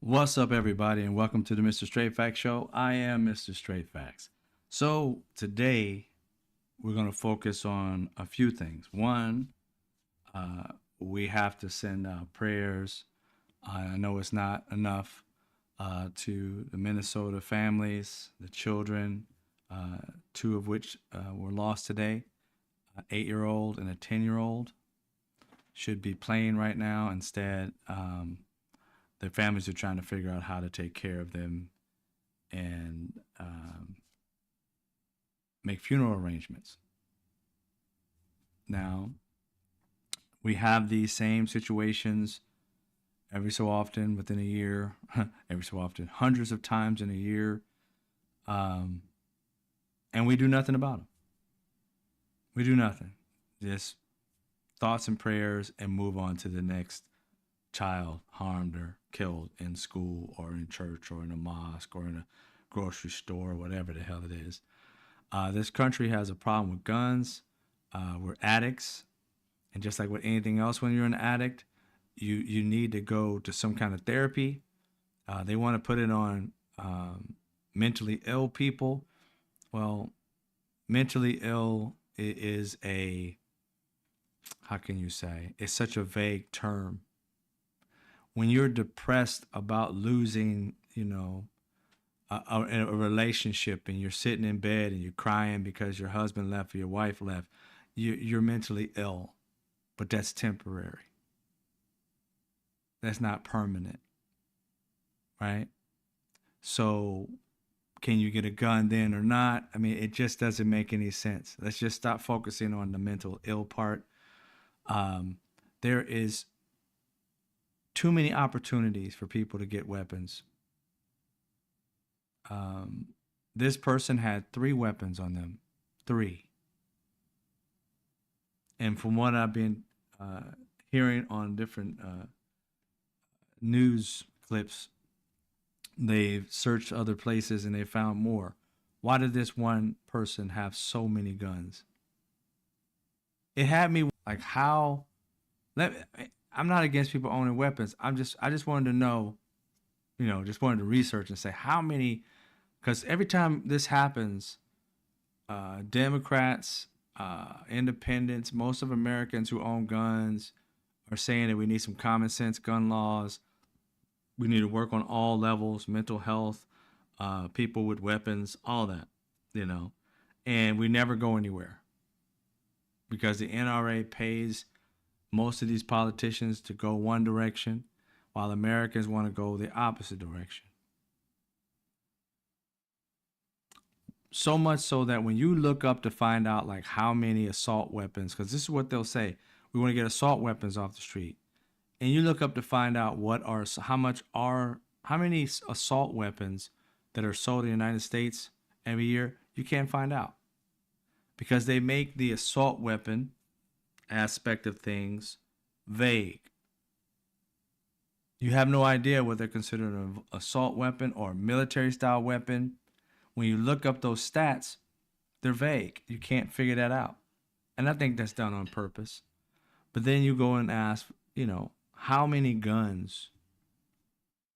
What's up, everybody, and welcome to the Mr. Straight Facts Show. I am Mr. Straight Facts. So, today we're going to focus on a few things. One, we have to send prayers. I know it's not enough to the Minnesota families, the children, two of which were lost today, an 8-year-old and a 10-year-old. Should be playing right now. Instead, their families are trying to figure out how to take care of them and make funeral arrangements. Now, we have these same situations every so often within a year, every so often, hundreds of times in a year, and we do nothing about them. We do nothing. Just thoughts and prayers and move on to the next child harmed or killed in school or in church or in a mosque or in a grocery store or whatever the hell it is. This country has a problem with guns. We're addicts. And just like with anything else, when you're an addict, you need to go to some kind of therapy. They want to put it on mentally ill people. Well, mentally ill is how can you say? It's such a vague term. When you're depressed about losing, a relationship, and you're sitting in bed and you're crying because your husband left or your wife left, you're mentally ill, but that's temporary. That's not permanent, right? So can you get a gun then or not? I mean, it just doesn't make any sense. Let's just stop focusing on the mental ill part. There is too many opportunities for people to get weapons. This person had 3 weapons on them. 3. And from what I've been hearing on different news clips, they've searched other places and they found more. Why did this one person have so many guns? It had me like, how? I'm not against people owning weapons. I just wanted to know, just wanted to research and say how many, because every time this happens, Democrats, independents, most of Americans who own guns are saying that we need some common sense gun laws. We need to work on all levels, mental health, people with weapons, all that, and we never go anywhere because the NRA pays most of these politicians to go one direction, while Americans want to go the opposite direction. So much so that when you look up to find out like how many assault weapons, because this is what they'll say, we want to get assault weapons off the street, and you look up to find out how many assault weapons that are sold in the United States every year, you can't find out because they make the assault weapon aspect of things vague. You have no idea what they're considered an assault weapon or a military style weapon. When you look up those stats, they're vague. You can't figure that out. And I think that's done on purpose. But then you go and ask, how many guns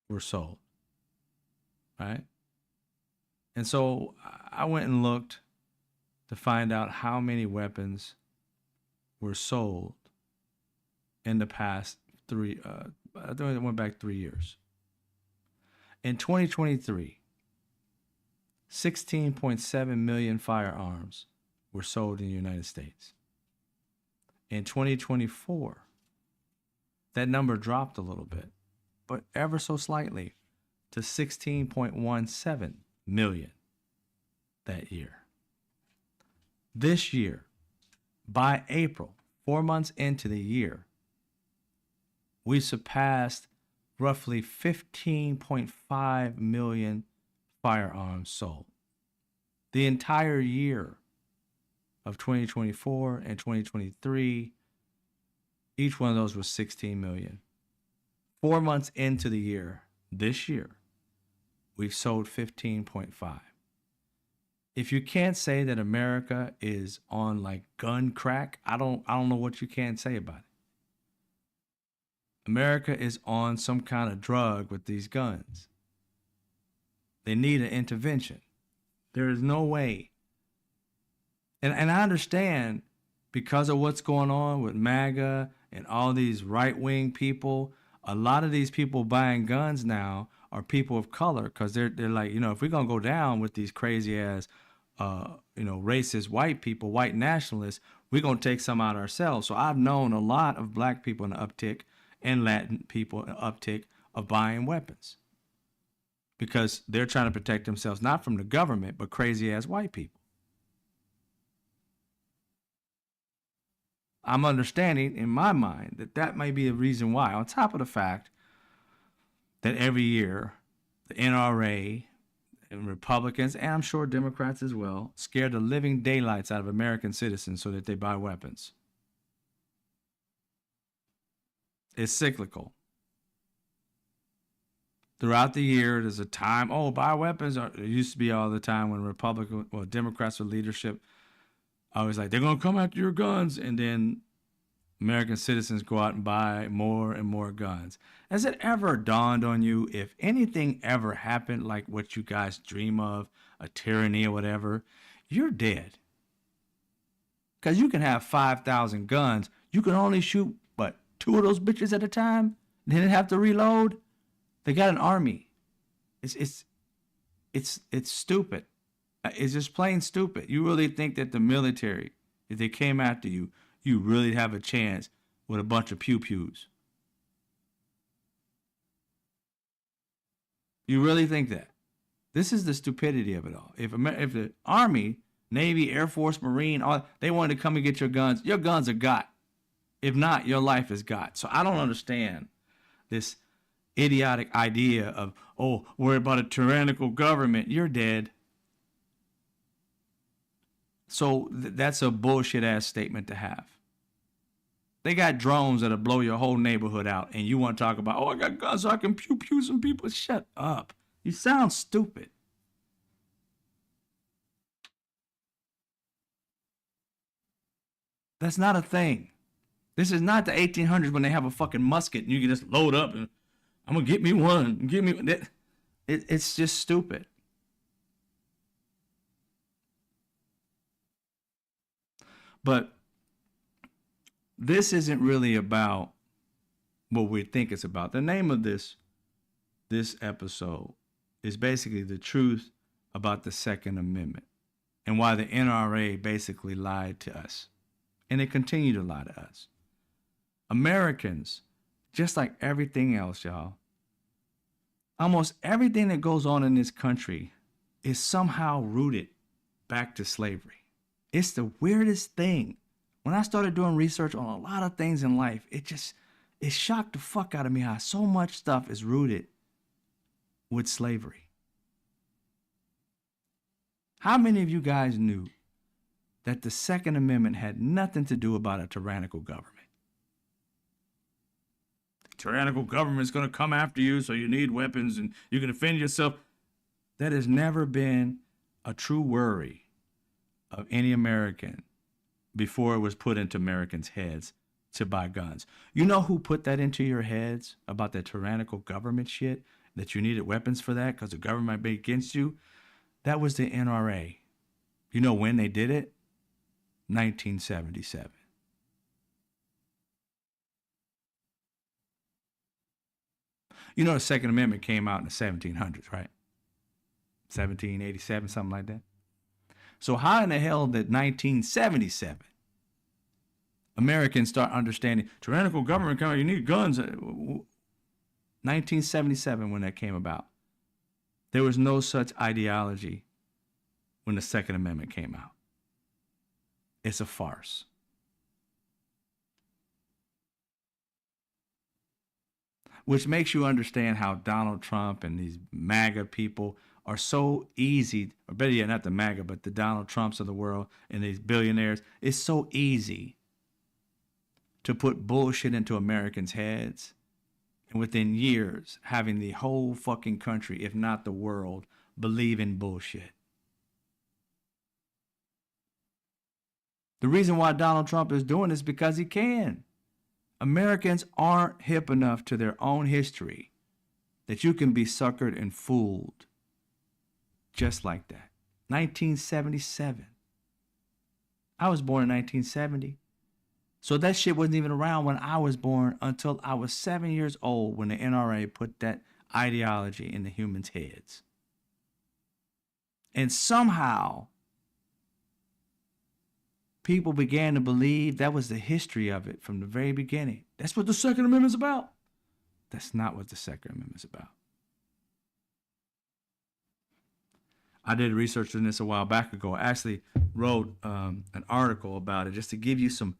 were sold, right? And so I went and looked to find out how many weapons were sold in the past 3, I think it went back 3 years. In 2023, 16.7 million firearms were sold in the United States. In 2024, that number dropped a little bit, but ever so slightly, to 16.17 million that year. This year, by April, 4 months into the year, we surpassed roughly 15.5 million firearms sold. The entire year of 2024 and 2023, each one of those was 16 million. 4 months into the year, this year, we've sold 15.5. If you can't say that America is on like gun crack, I don't know what you can say about it. America is on some kind of drug with these guns. They need an intervention. There is no way. And I understand because of what's going on with MAGA and all these right wing people, a lot of these people buying guns now are people of color because they're like, if we're gonna go down with these crazy ass racist white people, white nationalists, we're gonna take some out ourselves. So I've known a lot of black people in the uptick and Latin people in the uptick of buying weapons because they're trying to protect themselves not from the government but crazy ass white people. I'm understanding in my mind that that may be a reason why, on top of the fact that every year the NRA and Republicans, and I'm sure Democrats as well, scare the living daylights out of American citizens so that they buy weapons. It's cyclical. Throughout the year, there's a time, buy weapons. It used to be all the time when Democrats with leadership, I was like, they're going to come after your guns. And then American citizens go out and buy more and more guns. Has it ever dawned on you, if anything ever happened like what you guys dream of, a tyranny or whatever, you're dead? Because you can have 5,000 guns. You can only shoot, two of those bitches at a time? Then have to reload? They got an army. It's stupid. It's just plain stupid. You really think that the military, if they came after you, you really have a chance with a bunch of pew-pews? You really think that? This is the stupidity of it all. If the Army, Navy, Air Force, Marine, they wanted to come and get your guns are got. If not, your life is got. So I don't understand this idiotic idea of, worry about a tyrannical government. You're dead. So that's a bullshit ass statement to have. They got drones that'll blow your whole neighborhood out, and you want to talk about, I got guns so I can pew some people. Shut up. You sound stupid. That's not a thing. This is not the 1800s when they have a fucking musket and you can just load up and I'm gonna get me one. It's just stupid. But this isn't really about what we think it's about. The name of this episode is basically the truth about the Second Amendment and why the NRA basically lied to us. And they continue to lie to us. Americans, just like everything else, y'all, almost everything that goes on in this country is somehow rooted back to slavery. It's the weirdest thing. When I started doing research on a lot of things in life, it shocked the fuck out of me how so much stuff is rooted with slavery. How many of you guys knew that the Second Amendment had nothing to do about a tyrannical government? The tyrannical government is going to come after you, so you need weapons and you can defend yourself. That has never been a true worry of any American before it was put into Americans' heads to buy guns. You know who put that into your heads about the tyrannical government shit, that you needed weapons for that because the government might be against you? That was the NRA. You know when they did it? 1977. You know the Second Amendment came out in the 1700s, right? 1787, something like that. So how in the hell did 1977 Americans start understanding tyrannical government coming, you need guns? 1977 when that came about. There was no such ideology when the Second Amendment came out. It's a farce. Which makes you understand how Donald Trump and these MAGA people are so easy, or better yet, not the MAGA, but the Donald Trumps of the world and these billionaires. It's so easy to put bullshit into Americans' heads, and within years, having the whole fucking country, if not the world, believe in bullshit. The reason why Donald Trump is doing this is because he can. Americans aren't hip enough to their own history that you can be suckered and fooled just like that. 1977. I was born in 1970. So that shit wasn't even around when I was born until I was 7 years old when the NRA put that ideology in the humans' heads. And somehow, people began to believe that was the history of it from the very beginning. That's what the Second Amendment's about. That's not what the Second Amendment's about. I did research on this a while back ago. I actually wrote an article about it just to give you some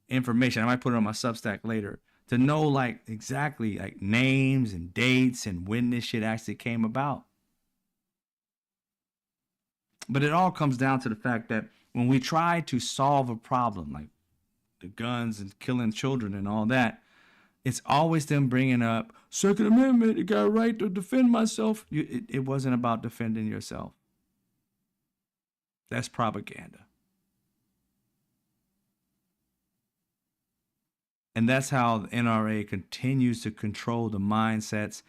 information. I might put it on my Substack later to know like exactly like names and dates and when this shit actually came about. But it all comes down to the fact that when we try to solve a problem like the guns and killing children and all that, it's always them bringing up Second Amendment. You got a right to defend myself. It wasn't about defending yourself. That's propaganda. And that's how the NRA continues to control the mindsets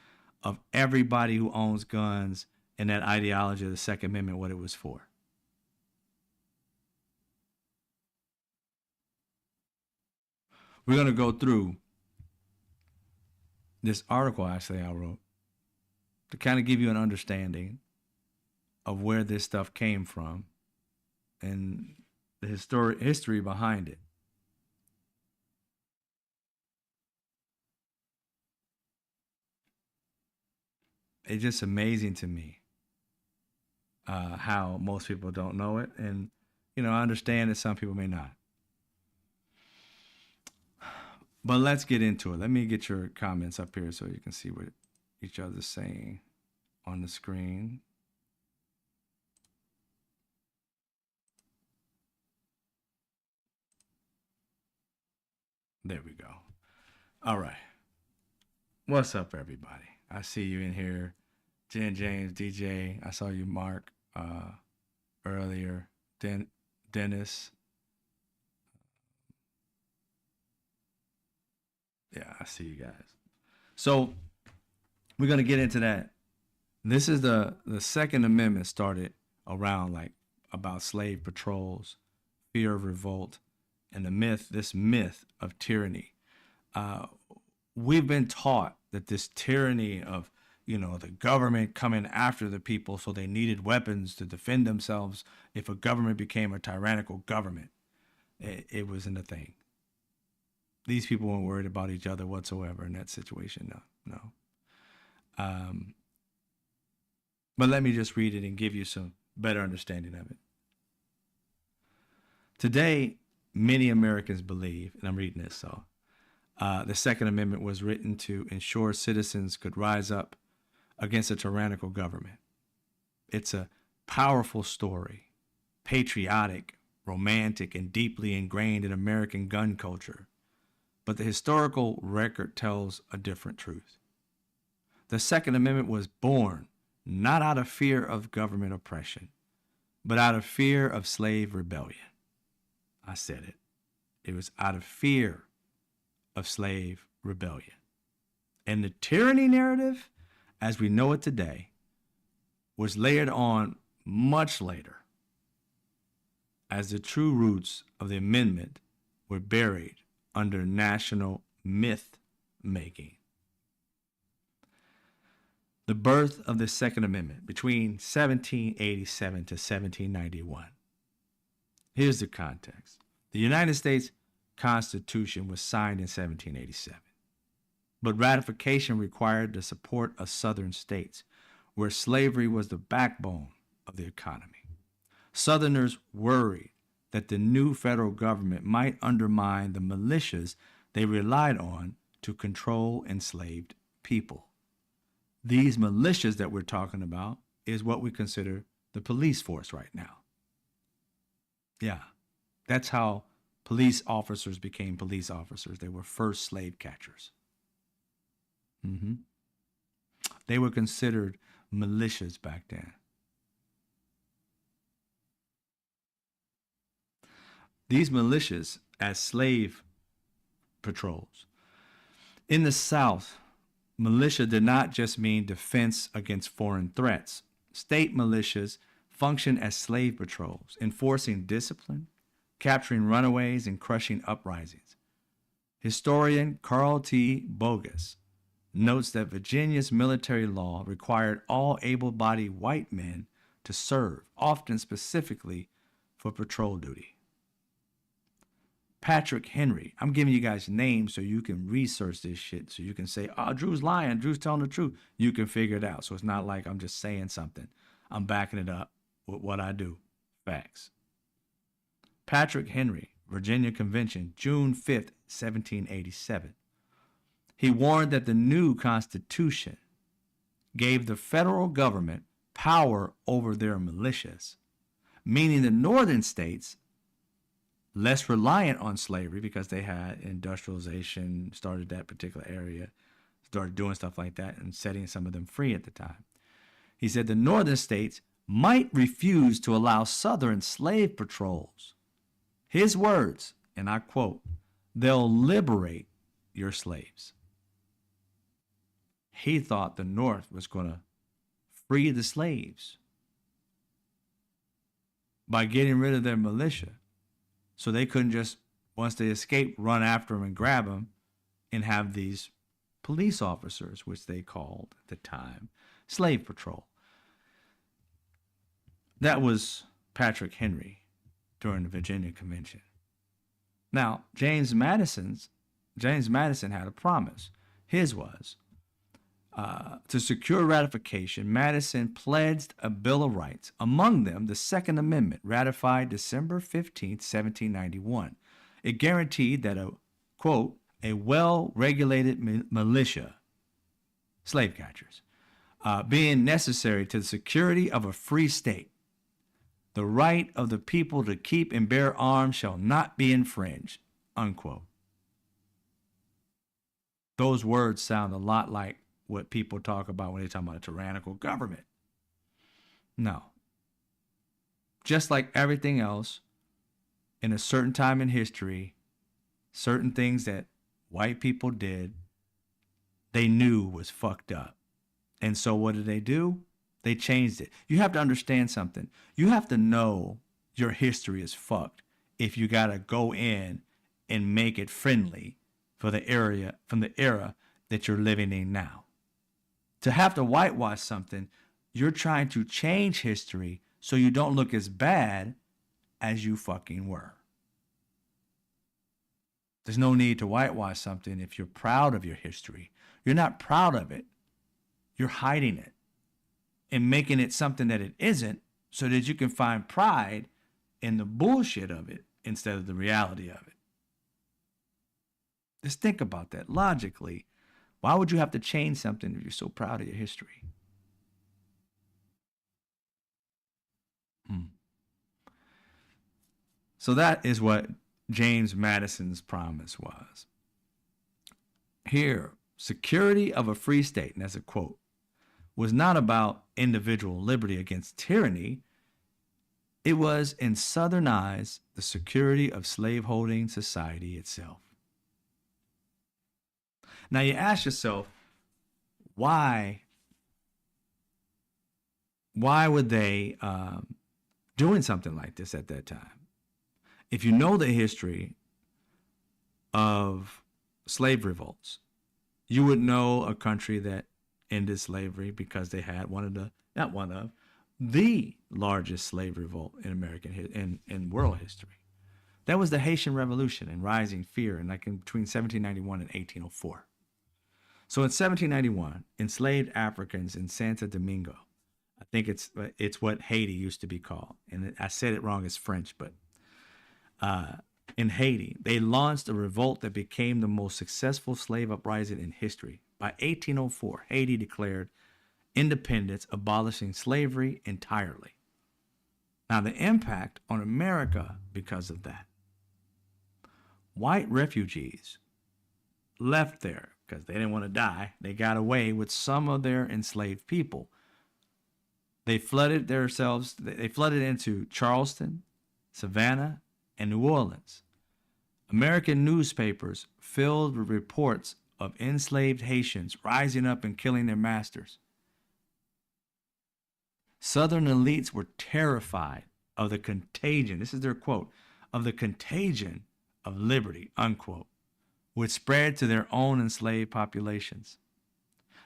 of everybody who owns guns and that ideology of the Second Amendment, what it was for. We're going to go through this article actually I wrote to kind of give you an understanding of where this stuff came from and the history behind it. It's just amazing to me how most people don't know it. And, you know, I understand that some people may not. But let's get into it. Let me get your comments up here so you can see what each other's saying on the screen. There we go. All right. What's up, everybody? I see you in here. Jen James, DJ. I saw you, Mark, earlier. Dennis. Yeah, I see you guys. So we're going to get into that. This is the Second Amendment started around like about slave patrols, fear of revolt, and this myth of tyranny. We've been taught that this tyranny of, you know, the government coming after the people, so they needed weapons to defend themselves if a government became a tyrannical government. It wasn't a thing. These people weren't worried about each other whatsoever in that situation. No. But let me just read it and give you some better understanding of it. Today, many Americans believe, and I'm reading this, so the Second Amendment was written to ensure citizens could rise up against a tyrannical government. It's a powerful story, patriotic, romantic, and deeply ingrained in American gun culture. But the historical record tells a different truth. The Second Amendment was born not out of fear of government oppression, but out of fear of slave rebellion. I said it. It was out of fear of slave rebellion. And the tyranny narrative, as we know it today, was layered on much later, as the true roots of the amendment were buried under national myth making. The birth of the Second Amendment between 1787 to 1791. Here's the context. The United States Constitution was signed in 1787, but ratification required the support of southern states, where slavery was the backbone of the economy. Southerners worried that the new federal government might undermine the militias they relied on to control enslaved people. These militias that we're talking about is what we consider the police force right now. Yeah, that's how police officers became police officers. They were first slave catchers. They were considered militias back then. These militias, as slave patrols, In the South, militia did not just mean defense against foreign threats. State militias functioned as slave patrols, enforcing discipline, capturing runaways, and crushing uprisings. Historian Carl T. Bogus notes that Virginia's military law required all able-bodied white men to serve, often specifically for patrol duty. Patrick Henry. I'm giving you guys names so you can research this shit. So you can say, oh, Drew's lying. Drew's telling the truth. You can figure it out. So it's not like I'm just saying something. I'm backing it up with what I do. Facts. Patrick Henry, Virginia Convention, June 5th, 1787. He warned that the new Constitution gave the federal government power over their militias, meaning the northern states, less reliant on slavery because they had industrialization, started that particular area, started doing stuff like that and setting some of them free at the time. He said the northern states might refuse to allow southern slave patrols. His words, and I quote, "They'll liberate your slaves." He thought the North was going to free the slaves by getting rid of their militia. So they couldn't just, once they escaped, run after them and grab them and have these police officers, which they called at the time slave patrol. That was Patrick Henry during the Virginia Convention. Now, James Madison had a promise. His was to secure ratification. Madison pledged a Bill of Rights, among them the Second Amendment, ratified December 15th, 1791. It guaranteed that quote, a well-regulated militia, slave catchers, being necessary to the security of a free state. The right of the people to keep and bear arms shall not be infringed, unquote. Those words sound a lot like what people talk about when they talk about a tyrannical government. No. Just like everything else, in a certain time in history, certain things that white people did, they knew was fucked up. And so what did they do? They changed it. You have to understand something. You have to know your history is fucked if you got to go in and make it friendly for the area, from the era that you're living in now. To have to whitewash something, you're trying to change history so you don't look as bad as you fucking were. There's no need to whitewash something if you're proud of your history. You're not proud of it. You're hiding it and making it something that it isn't so that you can find pride in the bullshit of it instead of the reality of it. Just think about that logically. Why would you have to change something if you're so proud of your history? So that is what James Madison's promise was. Here, security of a free state, and that's a quote, was not about individual liberty against tyranny. It was, in Southern eyes, the security of slaveholding society itself. Now you ask yourself, why were they doing something like this at that time? If you know the history of slave revolts, you would know a country that ended slavery because they had the largest slave revolt in American in world history. That was the Haitian Revolution and rising fear in between 1791 and 1804. So in 1791, enslaved Africans in Santo Domingo, I think it's what Haiti used to be called, and I said it wrong, it's French, but in Haiti, they launched a revolt that became the most successful slave uprising in history. By 1804, Haiti declared independence, abolishing slavery entirely. Now, the impact on America because of that. White refugees left there because they didn't want to die. They got away with some of their enslaved people. They flooded into Charleston, Savannah, and New Orleans. American newspapers filled with reports of enslaved Haitians rising up and killing their masters. Southern elites were terrified of the contagion, this is their quote, of the contagion of liberty, unquote, would spread to their own enslaved populations.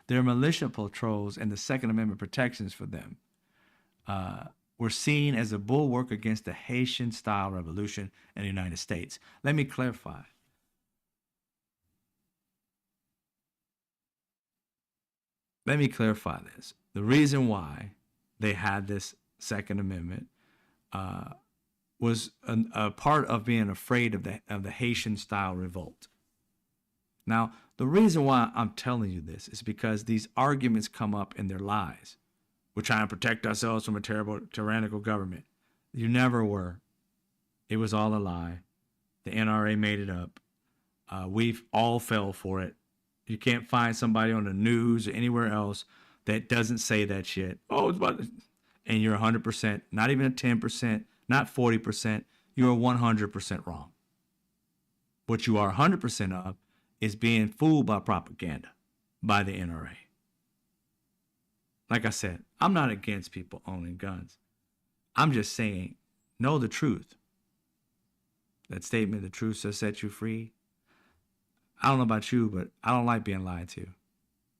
Their militia patrols and the Second Amendment protections for them were seen as a bulwark against the Haitian-style revolution in the United States. Let me clarify. Let me clarify this. The reason why they had this Second Amendment was a part of being afraid of the Haitian-style revolt. Now, the reason why I'm telling you this is because these arguments come up in their lies. We're trying to protect ourselves from a terrible, tyrannical government. You never were. It was all a lie. The NRA made it up. We've all fell for it. You can't find somebody on the news or anywhere else that doesn't say that shit. Oh, it's about, and you're 100%, not even a 10%, not 40%. You're 100% wrong. What you are 100% of is being fooled by propaganda, by the NRA. Like I said, I'm not against people owning guns. I'm just saying, know the truth. That statement, the truth shall set you free. I don't know about you, but I don't like being lied to.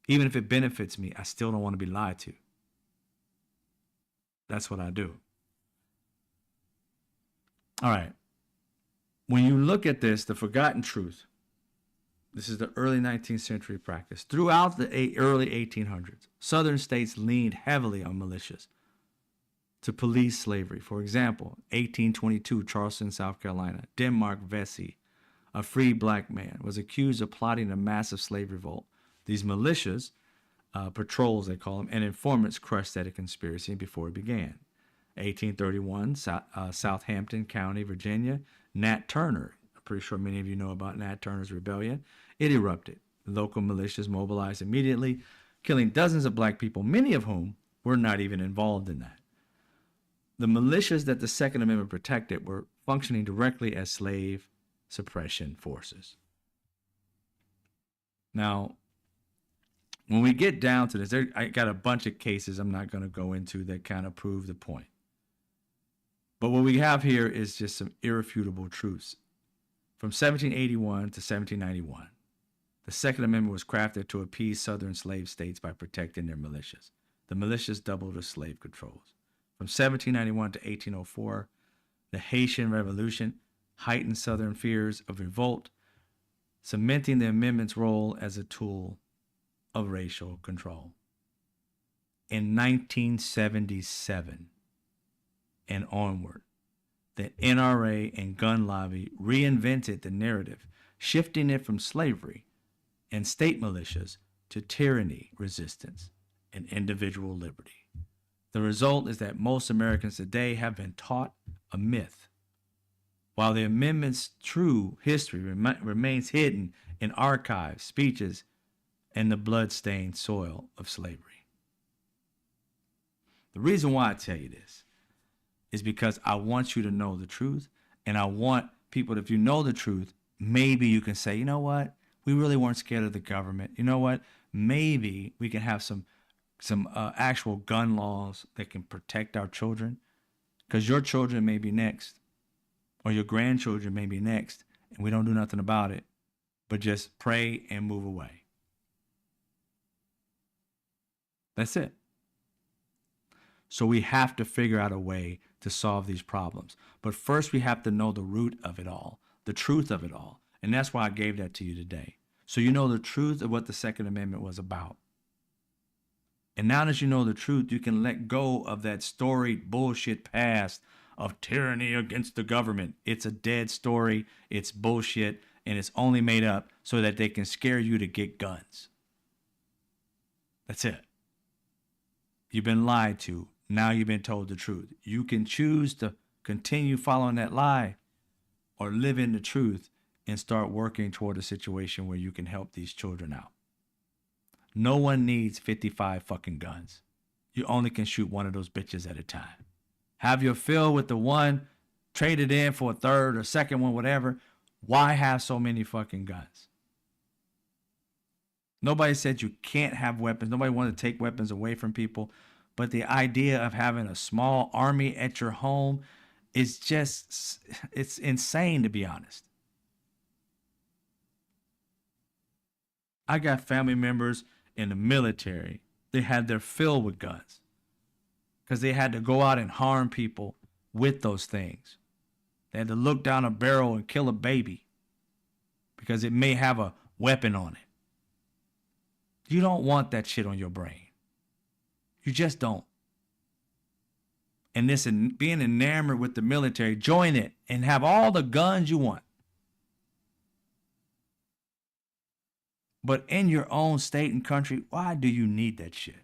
Even if it benefits me, I still don't want to be lied to. That's what I do. All right. When you look at this, the forgotten truth, this is the early 19th century practice. Throughout the early 1800s, Southern states leaned heavily on militias to police slavery. For example, 1822, Charleston, South Carolina, Denmark Vesey, a free black man, was accused of plotting a massive slave revolt. These militias, patrols they call them, and informants crushed that conspiracy before it began. 1831, Southampton County, Virginia, Nat Turner. I'm pretty sure many of you know about Nat Turner's rebellion. It erupted. Local militias mobilized immediately, killing dozens of black people, many of whom were not even involved in that. The militias that the Second Amendment protected were functioning directly as slave suppression forces. Now, when we get down to this, I got a bunch of cases I'm not going to go into that kind of prove the point. But what we have here is just some irrefutable truths. From 1781 to 1791, the Second Amendment was crafted to appease Southern slave states by protecting their militias. The militias doubled as slave controls. From 1791 to 1804, the Haitian Revolution heightened Southern fears of revolt, cementing the amendment's role as a tool of racial control. In 1977 and onward, the NRA and gun lobby reinvented the narrative, shifting it from slavery and state militias to tyranny, resistance, and individual liberty. The result is that most Americans today have been taught a myth, while the amendment's true history remains hidden in archives, speeches, and the blood-stained soil of slavery. The reason why I tell you this is because I want you to know the truth, and I want people, if you know the truth, maybe you can say, you know what, we really weren't scared of the government. You know what, maybe we can have some actual gun laws that can protect our children, because your children may be next, or your grandchildren may be next, and we don't do nothing about it, but just pray and move away. That's it. So we have to figure out a way to solve these problems. But first we have to know the root of it all, the truth of it all. And that's why I gave that to you today. So you know the truth of what the Second Amendment was about. And now that you know the truth, you can let go of that storied bullshit past of tyranny against the government. It's a dead story, it's bullshit, and it's only made up so that they can scare you to get guns. That's it. You've been lied to. Now you've been told the truth. You can choose to continue following that lie or live in the truth and start working toward a situation where you can help these children out. No one needs 55 fucking guns. You only can shoot one of those bitches at a time. Have your fill with the one, trade it in for a third or second one, whatever. Why have so many fucking guns? Nobody said you can't have weapons. Nobody wanted to take weapons away from people. But the idea of having a small army at your home is just, it's insane, to be honest. I got family members in the military. They had their fill with guns because they had to go out and harm people with those things. They had to look down a barrel and kill a baby because it may have a weapon on it. You don't want that shit on your brain. You just don't. And this and being enamored with the military, join it and have all the guns you want. But in your own state and country, why do you need that shit?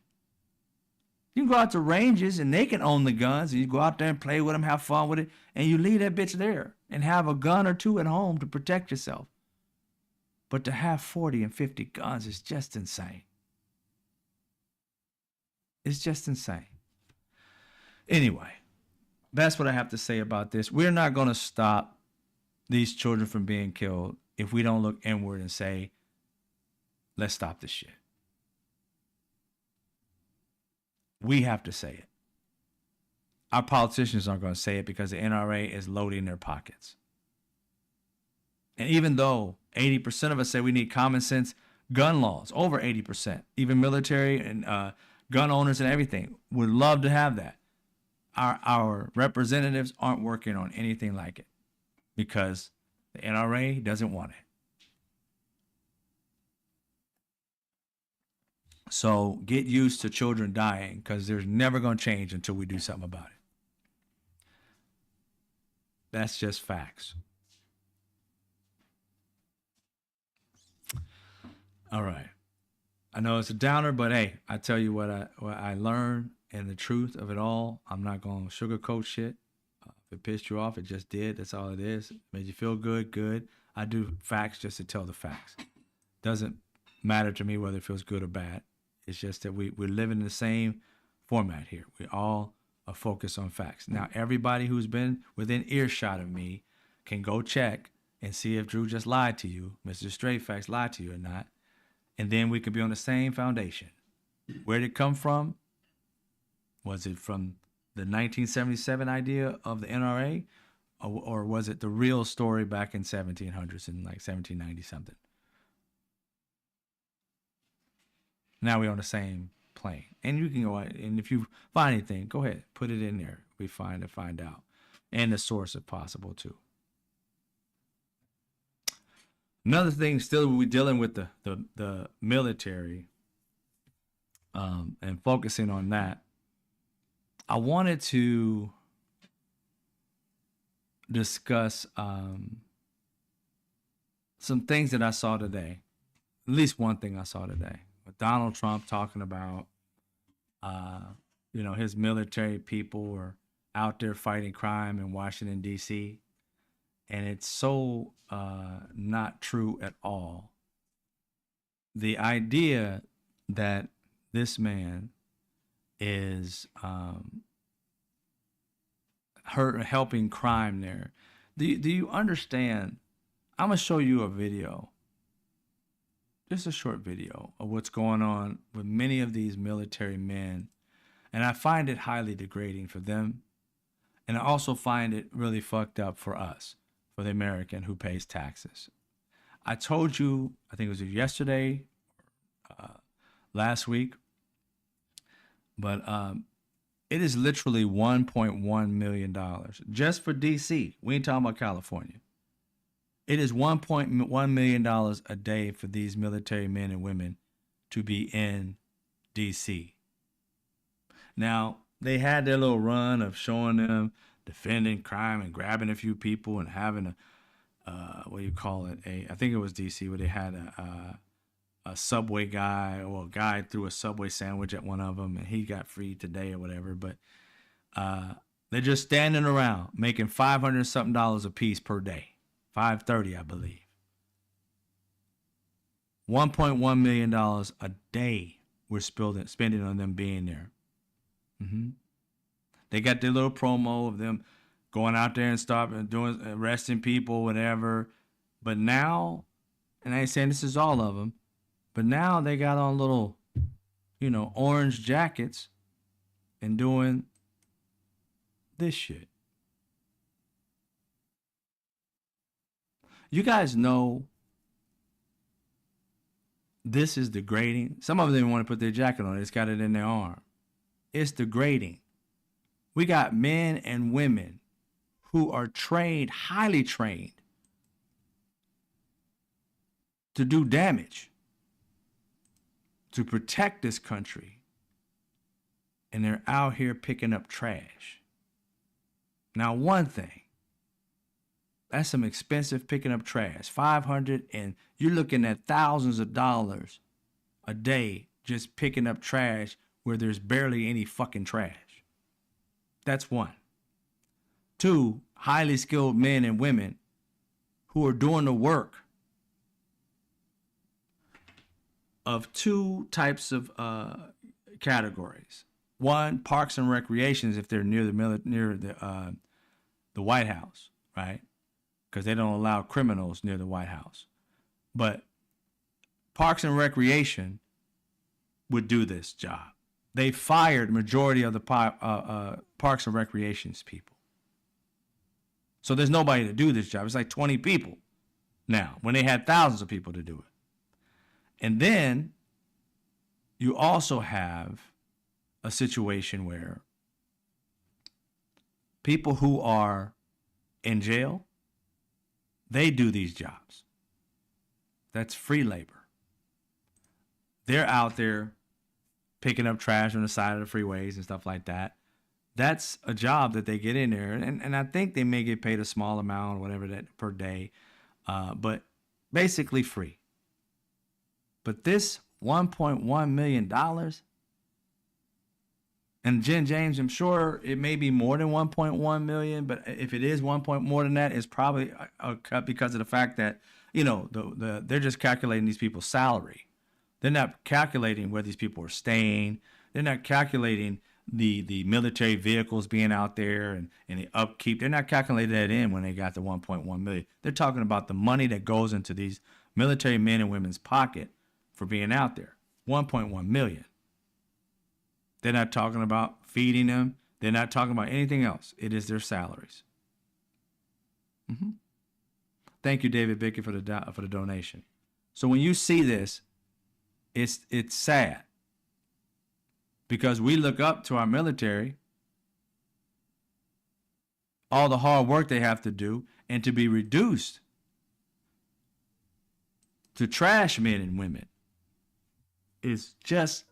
You can go out to ranges and they can own the guns and you go out there and play with them, have fun with it, and you leave that bitch there and have a gun or two at home to protect yourself. But to have 40 and 50 guns is just insane. It's just insane. Anyway, that's what I have to say about this. We're not going to stop these children from being killed if we don't look inward and say, let's stop this shit. We have to say it. Our politicians aren't going to say it because the NRA is loading their pockets. And even though 80% of us say we need common sense gun laws, over 80%, even military and gun owners and everything would love to have that. Our representatives aren't working on anything like it because the NRA doesn't want it. So get used to children dying because they're never going to change until we do something about it. That's just facts. All right. I know it's a downer, but hey, I tell you what I learned and the truth of it all. I'm not going to sugarcoat shit. If it pissed you off, it just did. That's all it is. Made you feel good, good. I do facts just to tell the facts. Doesn't matter to me whether it feels good or bad. It's just that we're living in the same format here. We all are focused on facts. Now, everybody who's been within earshot of me can go check and see if Drew just lied to you, Mr. Straight Facts lied to you or not. And then we could be on the same foundation. Where did it come from? Was it from the 1977 idea of the NRA? Or was it the real story back in 1700s in like 1790 something? Now we're on the same plane. And you can go out, and if you find anything, go ahead, put it in there. We find out. And the source if possible too. Another thing, still we're dealing with the military and focusing on that. I wanted to discuss some things that I saw today. At least one thing I saw today. With Donald Trump talking about, his military people are out there fighting crime in Washington, D.C., and it's so not true at all. The idea that this man is helping crime there. Do you understand? I'm going to show you a video. Just a short video of what's going on with many of these military men. And I find it highly degrading for them. And I also find it really fucked up for us, for the American who pays taxes. I told you, I think it was yesterday, last week, but it is literally $1.1 million just for DC. We ain't talking about California. It is $1.1 million a day for these military men and women to be in DC. Now, they had their little run of showing them defending crime and grabbing a few people and having I think it was DC where they had a Subway guy, or a guy threw a Subway sandwich at one of them and he got freed today or whatever. But they're just standing around making $500 something a piece per day. $530, I believe. $1.1 million a day we're spending on them being there. They got their little promo of them going out there and arresting people, whatever. But now, and I ain't saying this is all of them, But now they got on little, orange jackets and doing this shit. You guys know this is degrading. Some of them want to put their jacket on. It's got it in their arm. It's degrading. We got men and women who are trained, highly trained, to do damage, to protect this country. And they're out here picking up trash. Now, one thing, that's some expensive picking up trash. 500, and you're looking at thousands of dollars a day just picking up trash where there's barely any fucking trash. That's one. Two, highly skilled men and women who are doing the work of two types of categories. One, parks and recreations if they're near the White House, right? Because they don't allow criminals near the White House. But parks and recreation would do this job. They fired majority of the parks and recreations people. So there's nobody to do this job. It's like 20 people now when they had thousands of people to do it. And then you also have a situation where people who are in jail, they do these jobs. That's free labor. They're out there picking up trash on the side of the freeways and stuff like that. That's a job that they get in there. And I think they may get paid a small amount or whatever that per day, but basically free. But this $1.1 million, and Jen James, I'm sure it may be more than 1.1 million, but if it is 1 point more than that, it's probably a cut because of the fact that, they're just calculating these people's salary. They're not calculating where these people are staying. They're not calculating the military vehicles being out there and the upkeep. They're not calculating that in when they got the 1.1 million. They're talking about the money that goes into these military men and women's pocket for being out there. 1.1 million. They're not talking about feeding them. They're not talking about anything else. It is their salaries. Mm-hmm. Thank you, David Bickett, for the donation. So when you see this, it's sad because we look up to our military, all the hard work they have to do, and to be reduced to trash men and women is just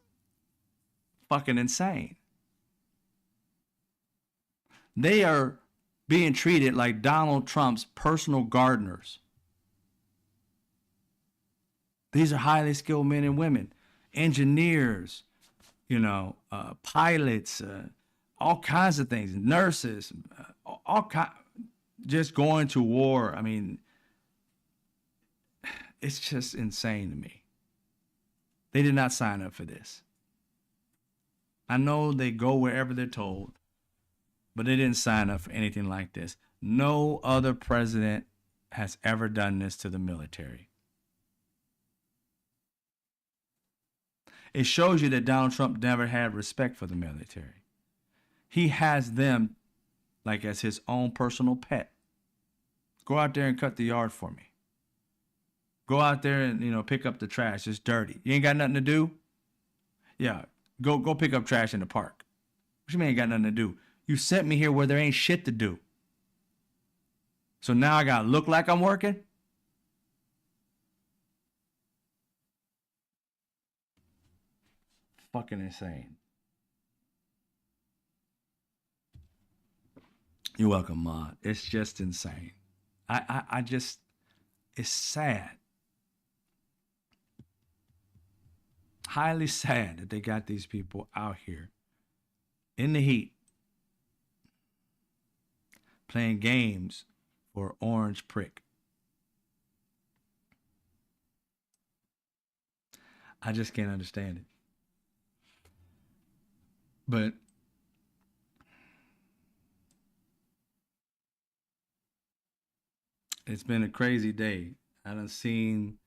fucking insane. They are being treated like Donald Trump's personal gardeners. These are highly skilled men and women, engineers, pilots, all kinds of things, nurses, just going to war. I mean, it's just insane to me. They did not sign up for this. I know they go wherever they're told, but they didn't sign up for anything like this. No other president has ever done this to the military. It shows you that Donald Trump never had respect for the military. He has them like as his own personal pet. Go out there and cut the yard for me. Go out there and, pick up the trash. It's dirty. You ain't got nothing to do? Yeah, go pick up trash in the park. What you mean ain't got nothing to do? You sent me here where there ain't shit to do. So now I gotta look like I'm working? Fucking insane. You're welcome, Ma. It's just insane. I just, it's sad. Highly sad that they got these people out here in the heat playing games for orange prick. I just can't understand it. But it's been a crazy day. I done seen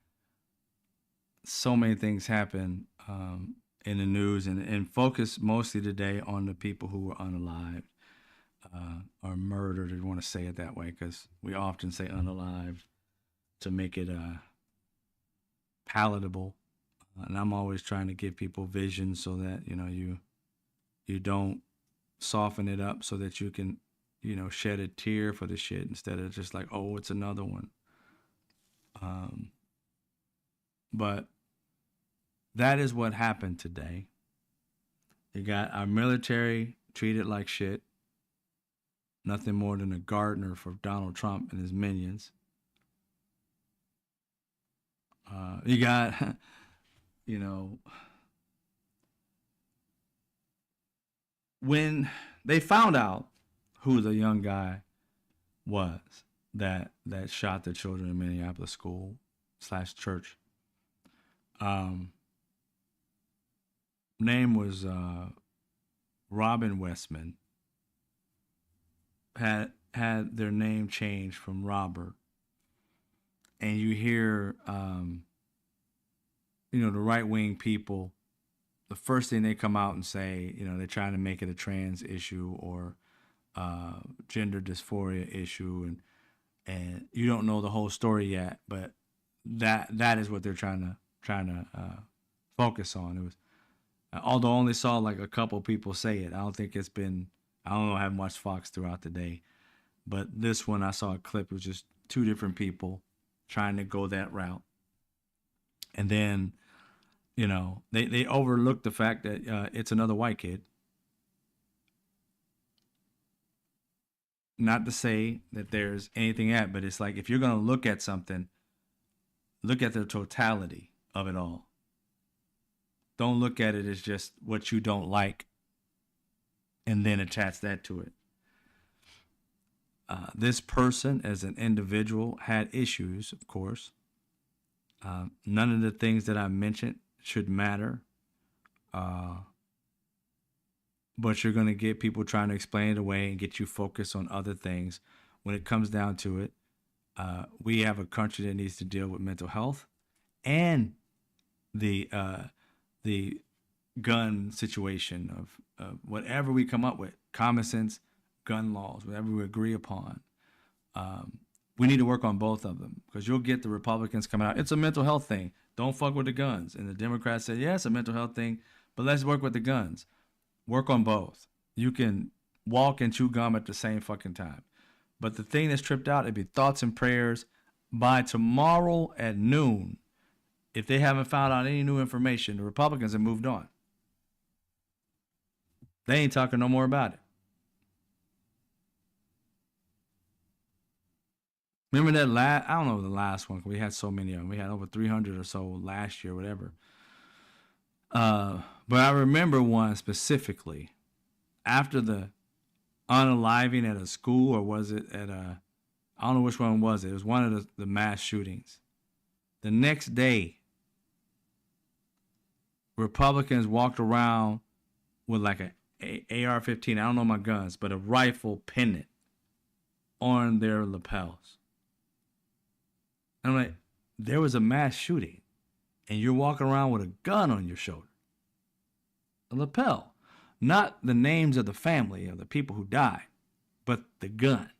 so many things happen in the news, and focus mostly today on the people who were unalived or murdered, if you want to say it that way, because we often say unalived to make it palatable. And I'm always trying to give people vision so that you don't soften it up so that you can shed a tear for the shit instead of just like, oh, it's another one. But that is what happened today. You got our military treated like shit, nothing more than a gardener for Donald Trump and his minions. You got when they found out who the young guy was that shot the children in Minneapolis school / church. Name was Robin Westman. Had their name changed from Robert, and you hear the right wing people. The first thing they come out and say, they're trying to make it a trans issue or gender dysphoria issue, and you don't know the whole story yet, but that is what they're trying to focus on. It was, although I only saw like a couple people say it. I don't know, I haven't watched Fox throughout the day, but this one I saw a clip. It was just two different people trying to go that route, and then they overlooked the fact that it's another white kid. Not to say that there's anything at, but it's like if you're going to look at something, look at the totality of it all. Don't look at it as just what you don't like and then attach that to it. This person as an individual had issues, of course. None of the things that I mentioned should matter. But you're going to get people trying to explain it away and get you focused on other things. When it comes down to it, we have a country that needs to deal with mental health and the gun situation of whatever we come up with, common sense, gun laws, whatever we agree upon. We need to work on both of them, because you'll get the Republicans coming out. It's a mental health thing. Don't fuck with the guns. And the Democrats say, yeah, it's a mental health thing, but let's work with the guns. Work on both. You can walk and chew gum at the same fucking time. But the thing that's tripped out, it'd be thoughts and prayers. By tomorrow at noon, if they haven't found out any new information, the Republicans have moved on. They ain't talking no more about it. Remember that I don't know the last one. We had so many of them. We had over 300 or so last year, whatever. But I remember one specifically after the unaliving at a school, or was it at I don't know which one was it. It was one of the mass shootings. The next day, Republicans walked around with like a AR-15. I don't know my guns, but a rifle pendant on their lapels. I'm like, there was a mass shooting, and you're walking around with a gun on your shoulder. A lapel. Not the names of the family of the people who died, but the gun.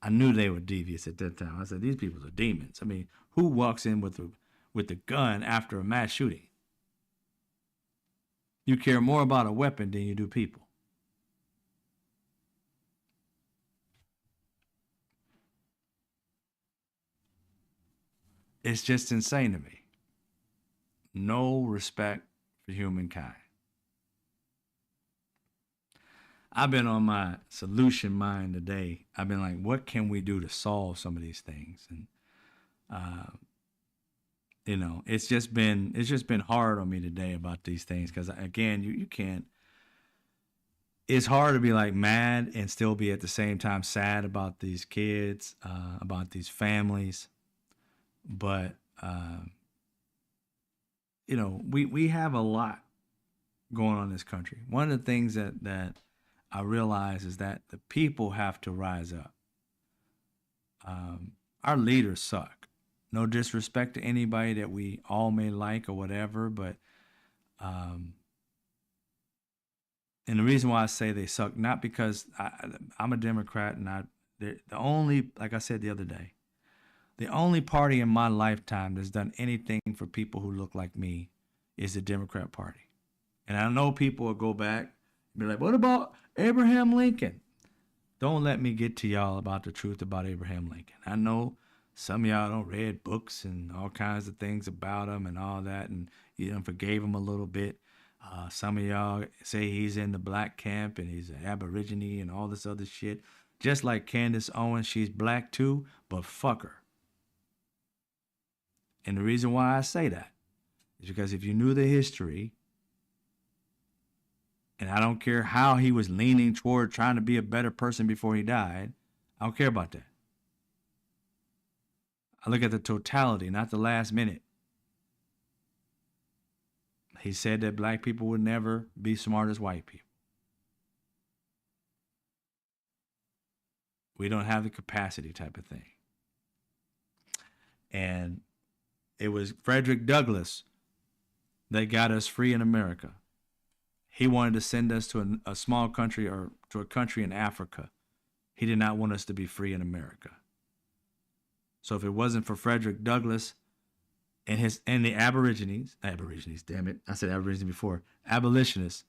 I knew they were devious at that time. I said, these people are demons. I mean, who walks in with the gun after a mass shooting? You care more about a weapon than you do people. It's just insane to me. No respect for humankind. I've been on my solution mind today. I've been like, what can we do to solve some of these things? And it's just been hard on me today about these things, because again, you can't. It's hard to be like mad and still be at the same time sad about these kids, about these families. But we have a lot going on in this country. One of the things that I realize is that the people have to rise up. Our leaders suck. No disrespect to anybody that we all may like or whatever, but and the reason why I say they suck, not because I'm a Democrat and the only, like I said the other day, the only party in my lifetime that's done anything for people who look like me is the Democrat Party. And I know people will go back and be like, what about Abraham Lincoln? Don't let me get to y'all about the truth about Abraham Lincoln. I know some of y'all don't read books and all kinds of things about him and all that, and you know, forgave him a little bit. Some of y'all say he's in the black camp and he's an aborigine and all this other shit. Just like Candace Owens, she's black too, but fuck her. And the reason why I say that is because if you knew the history, and I don't care how he was leaning toward trying to be a better person before he died, I don't care about that. I look at the totality, not the last minute. He said that black people would never be smart as white people. We don't have the capacity type of thing. And it was Frederick Douglass that got us free in America. He wanted to send us to a small country or to a country in Africa. He did not want us to be free in America. So if it wasn't for Frederick Douglass and the aborigines, damn it, I said aborigines before, abolitionists,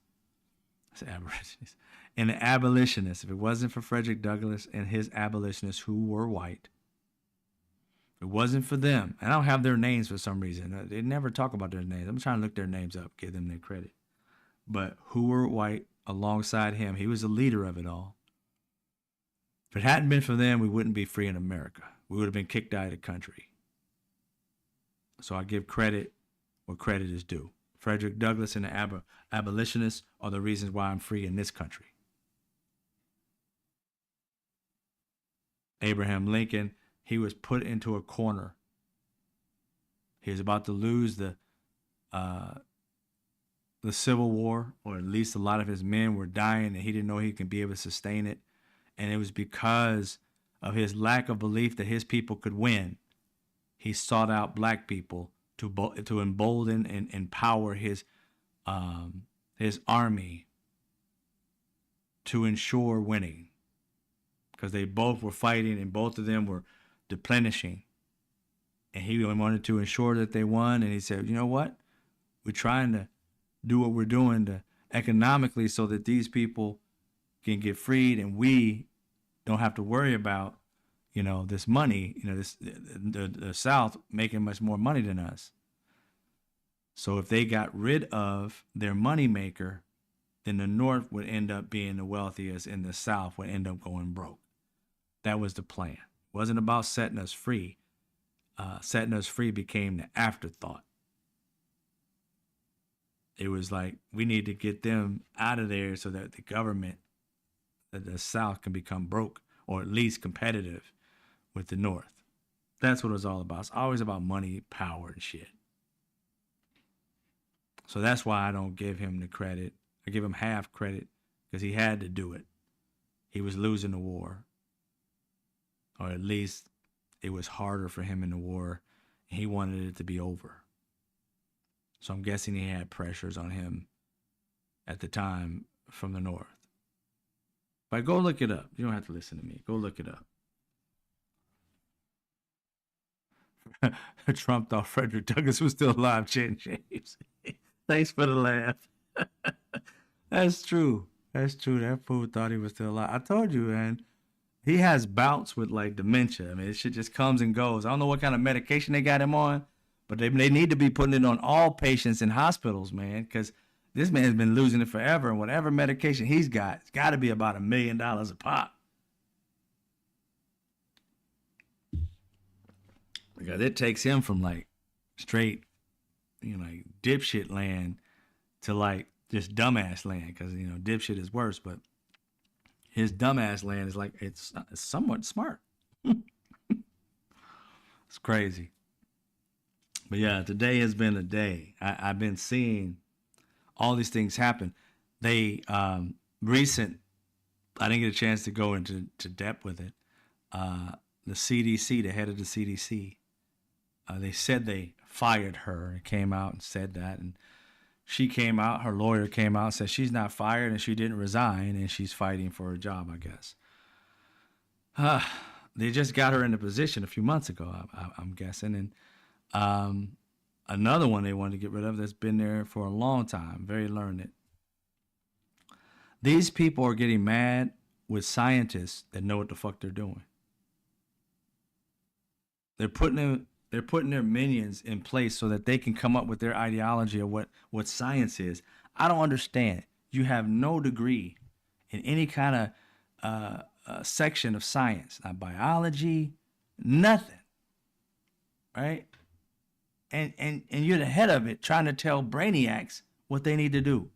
I said aborigines, and the abolitionists, if it wasn't for Frederick Douglass and his abolitionists who were white, if it wasn't for them, and I don't have their names for some reason. They never talk about their names. I'm trying to look their names up, give them their credit. But who were white alongside him, he was the leader of it all. If it hadn't been for them, we wouldn't be free in America. We would have been kicked out of the country. So I give credit where credit is due. Frederick Douglass and the abolitionists are the reasons why I'm free in this country. Abraham Lincoln, he was put into a corner. He was about to lose the Civil War, or at least a lot of his men were dying, and he didn't know he could be able to sustain it. And it was because of his lack of belief that his people could win. He sought out black people to embolden and empower his army to ensure winning, because they both were fighting and both of them were deplenishing. And he wanted to ensure that they won. And he said, you know what? We're trying to do what we're doing to economically so that these people can get freed and we don't have to worry about, you know, this money, you know, the South making much more money than us. So if they got rid of their money maker, then the North would end up being the wealthiest and the South would end up going broke. That was the plan. It wasn't about setting us free. Setting us free became the afterthought. It was like, we need to get them out of there so that the government, that the South can become broke, or at least competitive with the North. That's what it was all about. It's always about money, power, and shit. So that's why I don't give him the credit. I give him half credit because he had to do it. He was losing the war. Or at least it was harder for him in the war. And he wanted it to be over. So I'm guessing he had pressures on him at the time from the North. But go look it up. You don't have to listen to me. Go look it up. Trump thought Frederick Douglass was still alive, Jen James. Thanks for the laugh. That's true. That's true. That fool thought he was still alive. I told you, man. He has bouts with like dementia. I mean, it shit just comes and goes. I don't know what kind of medication they got him on, but they need to be putting it on all patients in hospitals, man, because this man's been losing it forever. And whatever medication he's got, it's got to be about $1 million a pop. Because it takes him from like straight, you know, like dipshit land to like just dumbass land. Because, you know, dipshit is worse, but his dumbass land is like, it's somewhat smart. It's crazy. But yeah, today has been a day. I've been seeing all these things happen. They, I didn't get a chance to go into depth with it. The CDC, the head of the CDC, They said they fired her and came out and said that. And she came out, her lawyer came out and said she's not fired and she didn't resign and she's fighting for her job, I guess. Uh, they just got her in the position a few months ago, I'm guessing. And another one they wanted to get rid of that's been there for a long time, very learned. These people are getting mad with scientists that know what the fuck they're doing. They're putting their minions in place so that they can come up with their ideology of what science is. I don't understand. You have no degree in any kind of section of science, not biology, nothing, right? And you're the head of it, trying to tell brainiacs what they need to do.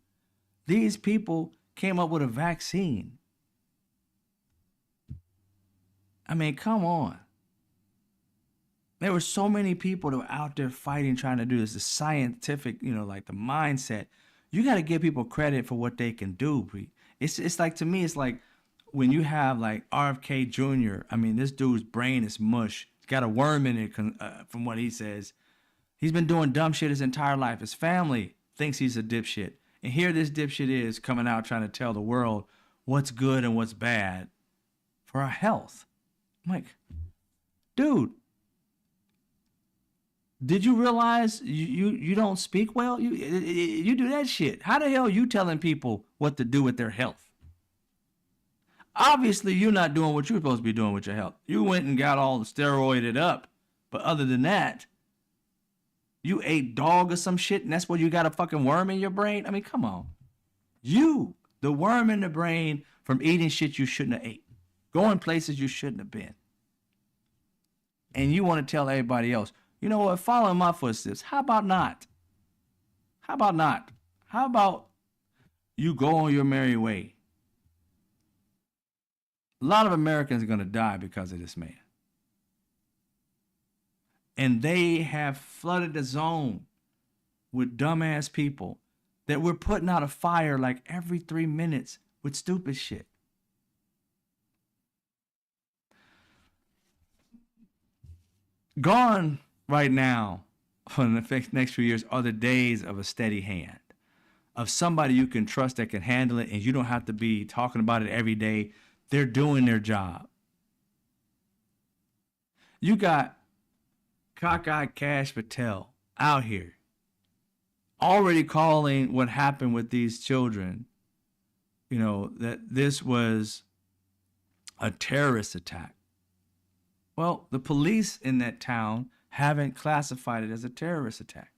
These people came up with a vaccine. I mean, come on. There were so many people that were out there fighting, trying to do this. The scientific, like the mindset. You got to give people credit for what they can do. It's like, to me, it's like when you have like RFK Jr. I mean, this dude's brain is mush. He's got a worm in it, from what he says. He's been doing dumb shit his entire life. His family thinks he's a dipshit. And here this dipshit is coming out trying to tell the world what's good and what's bad for our health. I'm like, dude, did you realize you don't speak well? You do that shit. How the hell are you telling people what to do with their health? Obviously, you're not doing what you're supposed to be doing with your health. You went and got all the steroided up. But other than that, you ate dog or some shit and that's why you got a fucking worm in your brain? I mean, come on. You, the worm in the brain from eating shit you shouldn't have ate. Going places you shouldn't have been. And you want to tell everybody else, you know what, follow in my footsteps. How about not? How about not? How about you go on your merry way? A lot of Americans are going to die because of this man. And they have flooded the zone with dumbass people that we're putting out a fire like every 3 minutes with stupid shit. Gone right now for the next few years are the days of a steady hand, of somebody you can trust that can handle it and you don't have to be talking about it every day. They're doing their job. You got cockeyed Cash Patel out here already calling what happened with these children, that this was a terrorist attack. Well, the police in that town haven't classified it as a terrorist attack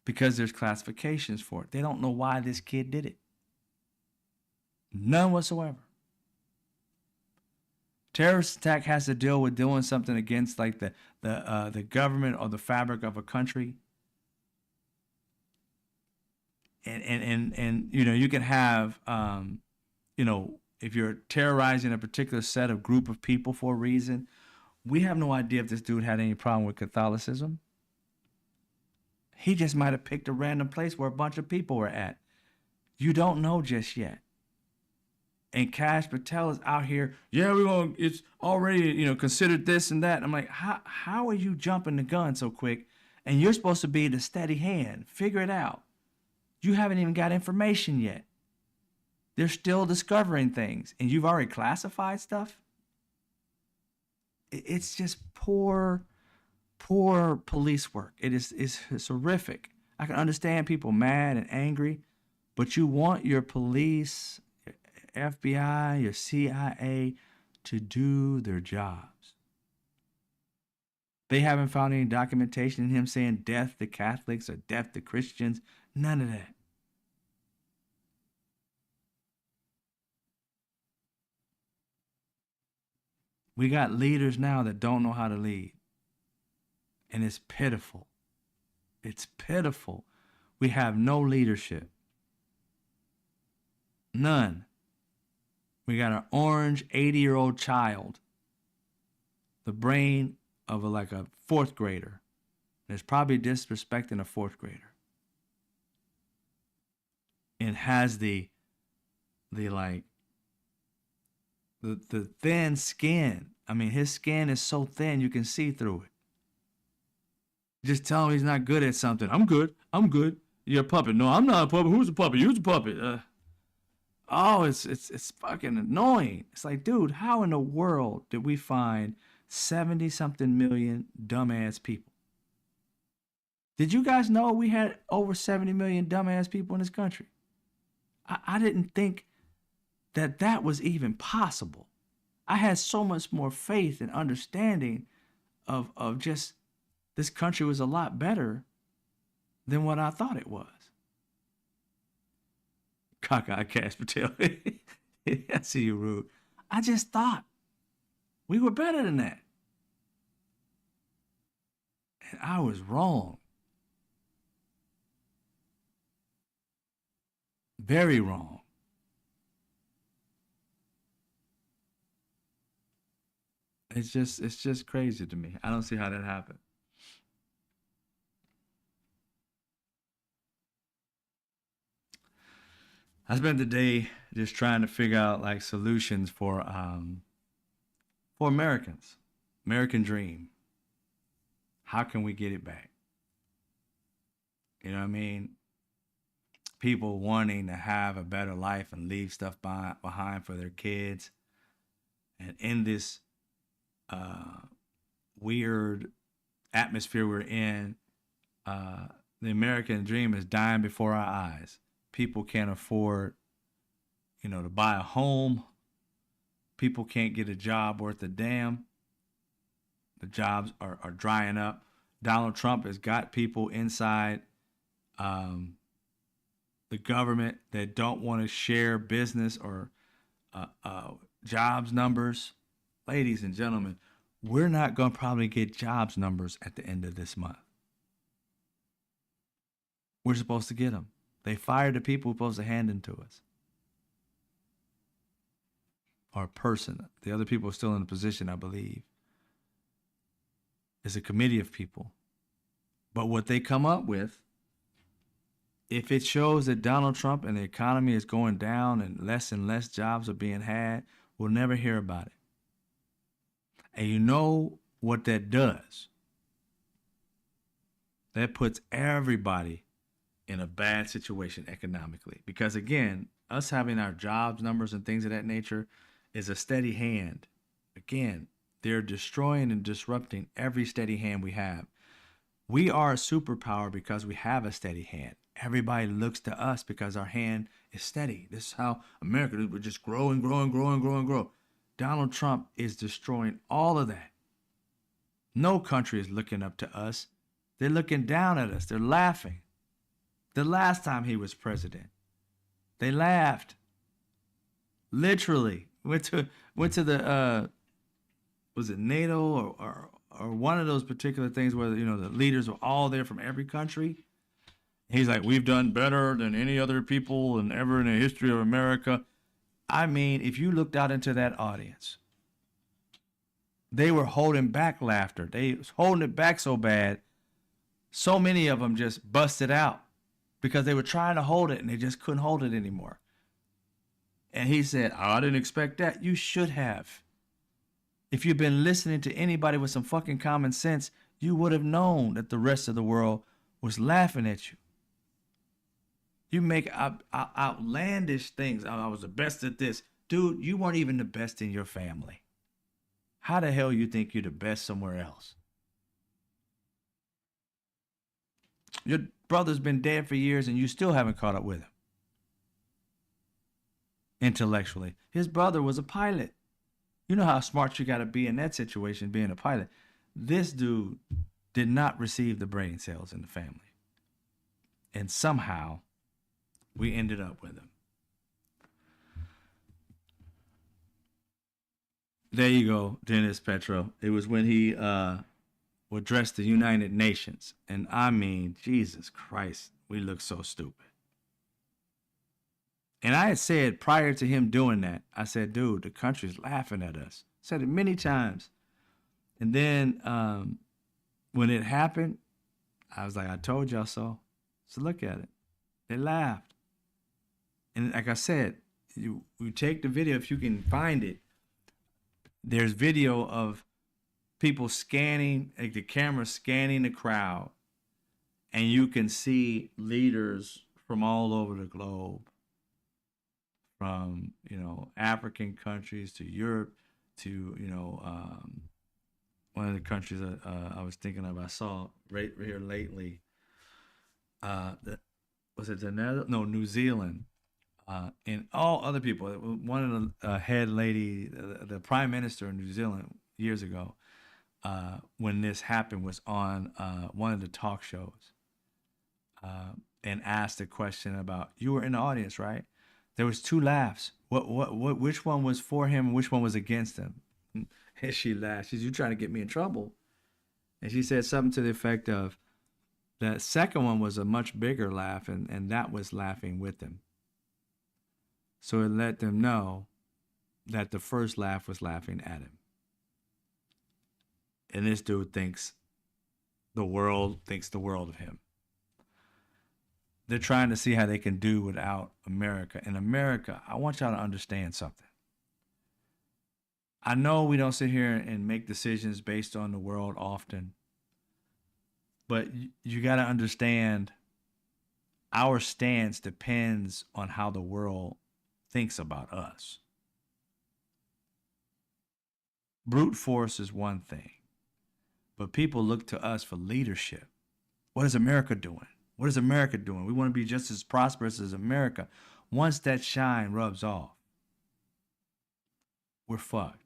because there's classifications for it. They don't know why this kid did it. None whatsoever. Terrorist attack has to deal with doing something against like the government or the fabric of a country. And you can have if you're terrorizing a particular set of group of people for a reason. We have no idea if this dude had any problem with Catholicism. He just might have picked a random place where a bunch of people were at. You don't know just yet. And Cash Patel is out here, it's already, considered this and that. I'm like, how are you jumping the gun so quick? And you're supposed to be the steady hand. Figure it out. You haven't even got information yet. They're still discovering things. And you've already classified stuff? It's just poor police work. It's horrific. I can understand people mad and angry, but you want your police, your FBI, your CIA to do their jobs. They haven't found any documentation in him saying death to Catholics or death to Christians. None of that. We got leaders now that don't know how to lead. And it's pitiful. It's pitiful. We have no leadership. None. We got an orange 80-year-old child, the brain of a fourth grader. That's probably disrespecting a fourth grader. And has the thin skin. I mean, his skin is so thin you can see through it. Just tell him he's not good at something. I'm good. I'm good. You're a puppet. No, I'm not a puppet. Who's a puppet? You're a puppet. Oh, it's fucking annoying. It's like, dude, how in the world did we find 70 something million dumbass people? Did you guys know we had over 70 million dumbass people in this country? I didn't think that that was even possible. I had so much more faith and understanding of just this country was a lot better than what I thought it was. Cockeyed Cash Patel. I see you, rude. I just thought we were better than that. And I was wrong. Very wrong. It's just crazy to me. I don't see how that happened. I spent the day just trying to figure out like solutions for Americans. American dream. How can we get it back? You know what I mean? People wanting to have a better life and leave stuff behind for their kids. And in this uh, weird atmosphere we're in, the American dream is dying before our eyes. People can't afford, to buy a home. People can't get a job worth a damn. The jobs are drying up. Donald Trump has got people inside um, the government that don't want to share business or uh, uh, jobs numbers. Ladies and gentlemen, we're not going to probably get jobs numbers at the end of this month. We're supposed to get them. They fired the people who are supposed to hand them to us. Or a person. The other people are still in the position, I believe. It's a committee of people. But what they come up with, if it shows that Donald Trump and the economy is going down and less jobs are being had, we'll never hear about it. And you know what that does? That puts everybody in a bad situation economically. Because again, us having our jobs numbers and things of that nature is a steady hand. Again, they're destroying and disrupting every steady hand we have. We are a superpower because we have a steady hand. Everybody looks to us because our hand is steady. This is how America is. We're just grow and grow and grow and grow and grow. Donald Trump is destroying all of that. No country is looking up to us. They're looking down at us. They're laughing. The last time he was president, they laughed. Literally went to the was it NATO or one of those particular things where the leaders were all there from every country. He's like, we've done better than any other people and ever in the history of America. I mean, if you looked out into that audience, they were holding back laughter. They was holding it back so bad. So many of them just busted out because they were trying to hold it and they just couldn't hold it anymore. And he said, oh, I didn't expect that. You should have. If you've been listening to anybody with some fucking common sense, you would have known that the rest of the world was laughing at you. You make outlandish things. I was the best at this. Dude, you weren't even the best in your family. How the hell you think you're the best somewhere else? Your brother's been dead for years and you still haven't caught up with him. Intellectually. His brother was a pilot. You know how smart you got to be in that situation, being a pilot. This dude did not receive the brain cells in the family. And somehow we ended up with him. There you go, Dennis Petro. It was when he addressed the United Nations. And I mean, Jesus Christ, we look so stupid. And I had said prior to him doing that, I said, dude, the country's laughing at us. I said it many times. And then when it happened, I was like, I told y'all so. So look at it. They laughed. And like I said, you take the video, if you can find it, there's video of people scanning, like the camera scanning the crowd, and you can see leaders from all over the globe, from African countries to Europe to one of the countries that I was thinking of. I saw right here lately. The, was it the Netherlands? No, New Zealand. And all other people. One of the head lady, the prime minister of New Zealand years ago, when this happened, was on one of the talk shows, and asked a question about, you were in the audience, right? There was two laughs. Which one was for him and which one was against him? And she laughed. She said, "You trying to get me in trouble?" And she said something to the effect of, the second one was a much bigger laugh, and that was laughing with him. So it let them know that the first laugh was laughing at him. And this dude thinks the world of him. They're trying to see how they can do without America. In America, I want y'all to understand something. I know we don't sit here and make decisions based on the world often, but you got to understand our stance depends on how the world thinks about us. Brute force is one thing, but people look to us for leadership. What is America doing? What is America doing? We want to be just as prosperous as America. Once that shine rubs off, we're fucked.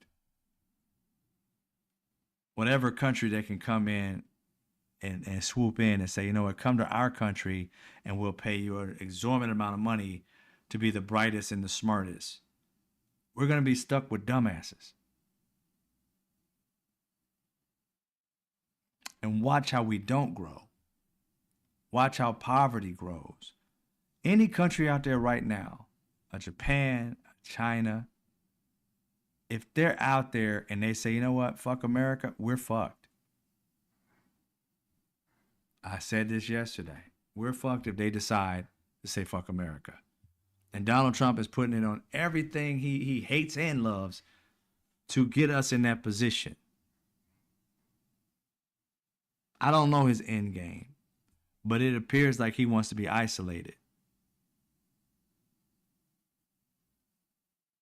Whatever country that can come in and swoop in and say, you know what, come to our country and we'll pay you an exorbitant amount of money to be the brightest and the smartest. We're going to be stuck with dumbasses. And watch how we don't grow. Watch how poverty grows. Any country out there right now, a Japan, a China, if they're out there and they say, you know what, fuck America, we're fucked. I said this yesterday. We're fucked if they decide to say fuck America. And Donald Trump is putting it on everything he hates and loves to get us in that position. I don't know his end game, but it appears like he wants to be isolated.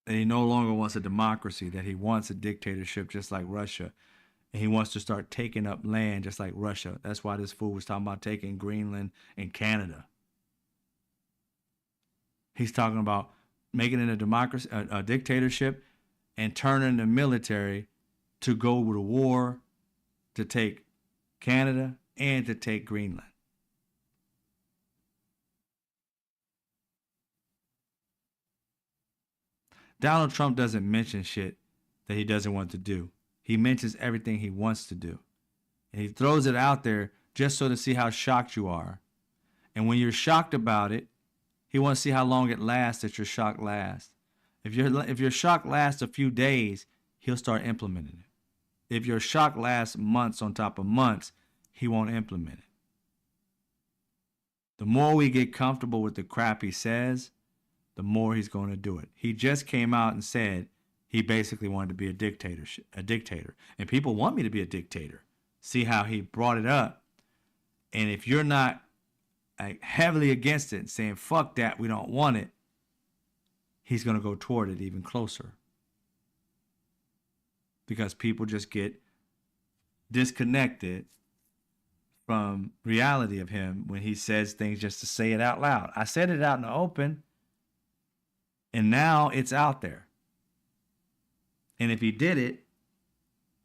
That he no longer wants a democracy, that he wants a dictatorship just like Russia. And he wants to start taking up land just like Russia. That's why this fool was talking about taking Greenland and Canada. He's talking about making it a democracy, a dictatorship, and turning the military to go to war to take Canada and to take Greenland. Donald Trump doesn't mention shit that he doesn't want to do. He mentions everything he wants to do. And he throws it out there just so to see how shocked you are. And when you're shocked about it, he wants to see how long it lasts that your shock lasts. If your shock lasts a few days, he'll start implementing it. If your shock lasts months on top of months, he won't implement it. The more we get comfortable with the crap he says, the more he's going to do it. He just came out and said he basically wanted to be a dictator. And people want me to be a dictator. See how he brought it up. And if you're not heavily against it and saying, fuck that, we don't want it, he's going to go toward it even closer. Because people just get disconnected from reality of him when he says things just to say it out loud. I said it out in the open, and now it's out there. And if he did it,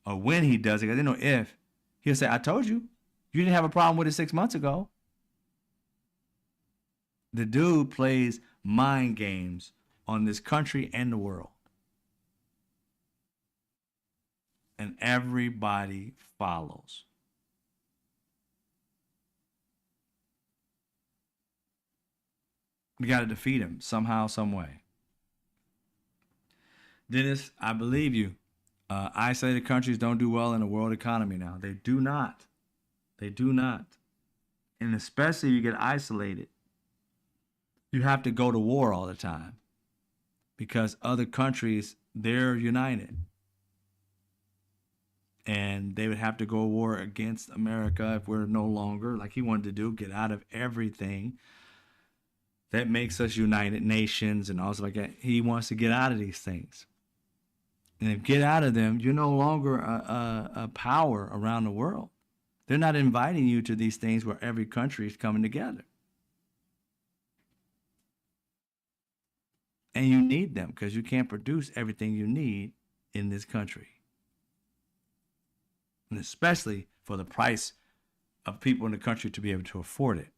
or when he does it, I didn't know if, he'll say, I told you, you didn't have a problem with it 6 months ago. The dude plays mind games on this country and the world. And everybody follows. We got to defeat him somehow, some way. Dennis, I believe you. Isolated countries don't do well in the world economy now. They do not. They do not. And especially if you get isolated, you have to go to war all the time because other countries, they're united. and they would have to go to war against America if we're no longer, like he wanted to do, get out of everything that makes us United Nations and also like that. He wants to get out of these things. And if you get out of them, you're no longer a power around the world. They're not inviting you to these things where every country is coming together. And you need them because you can't produce everything you need in this country. And especially for the price of people in the country to be able to afford it.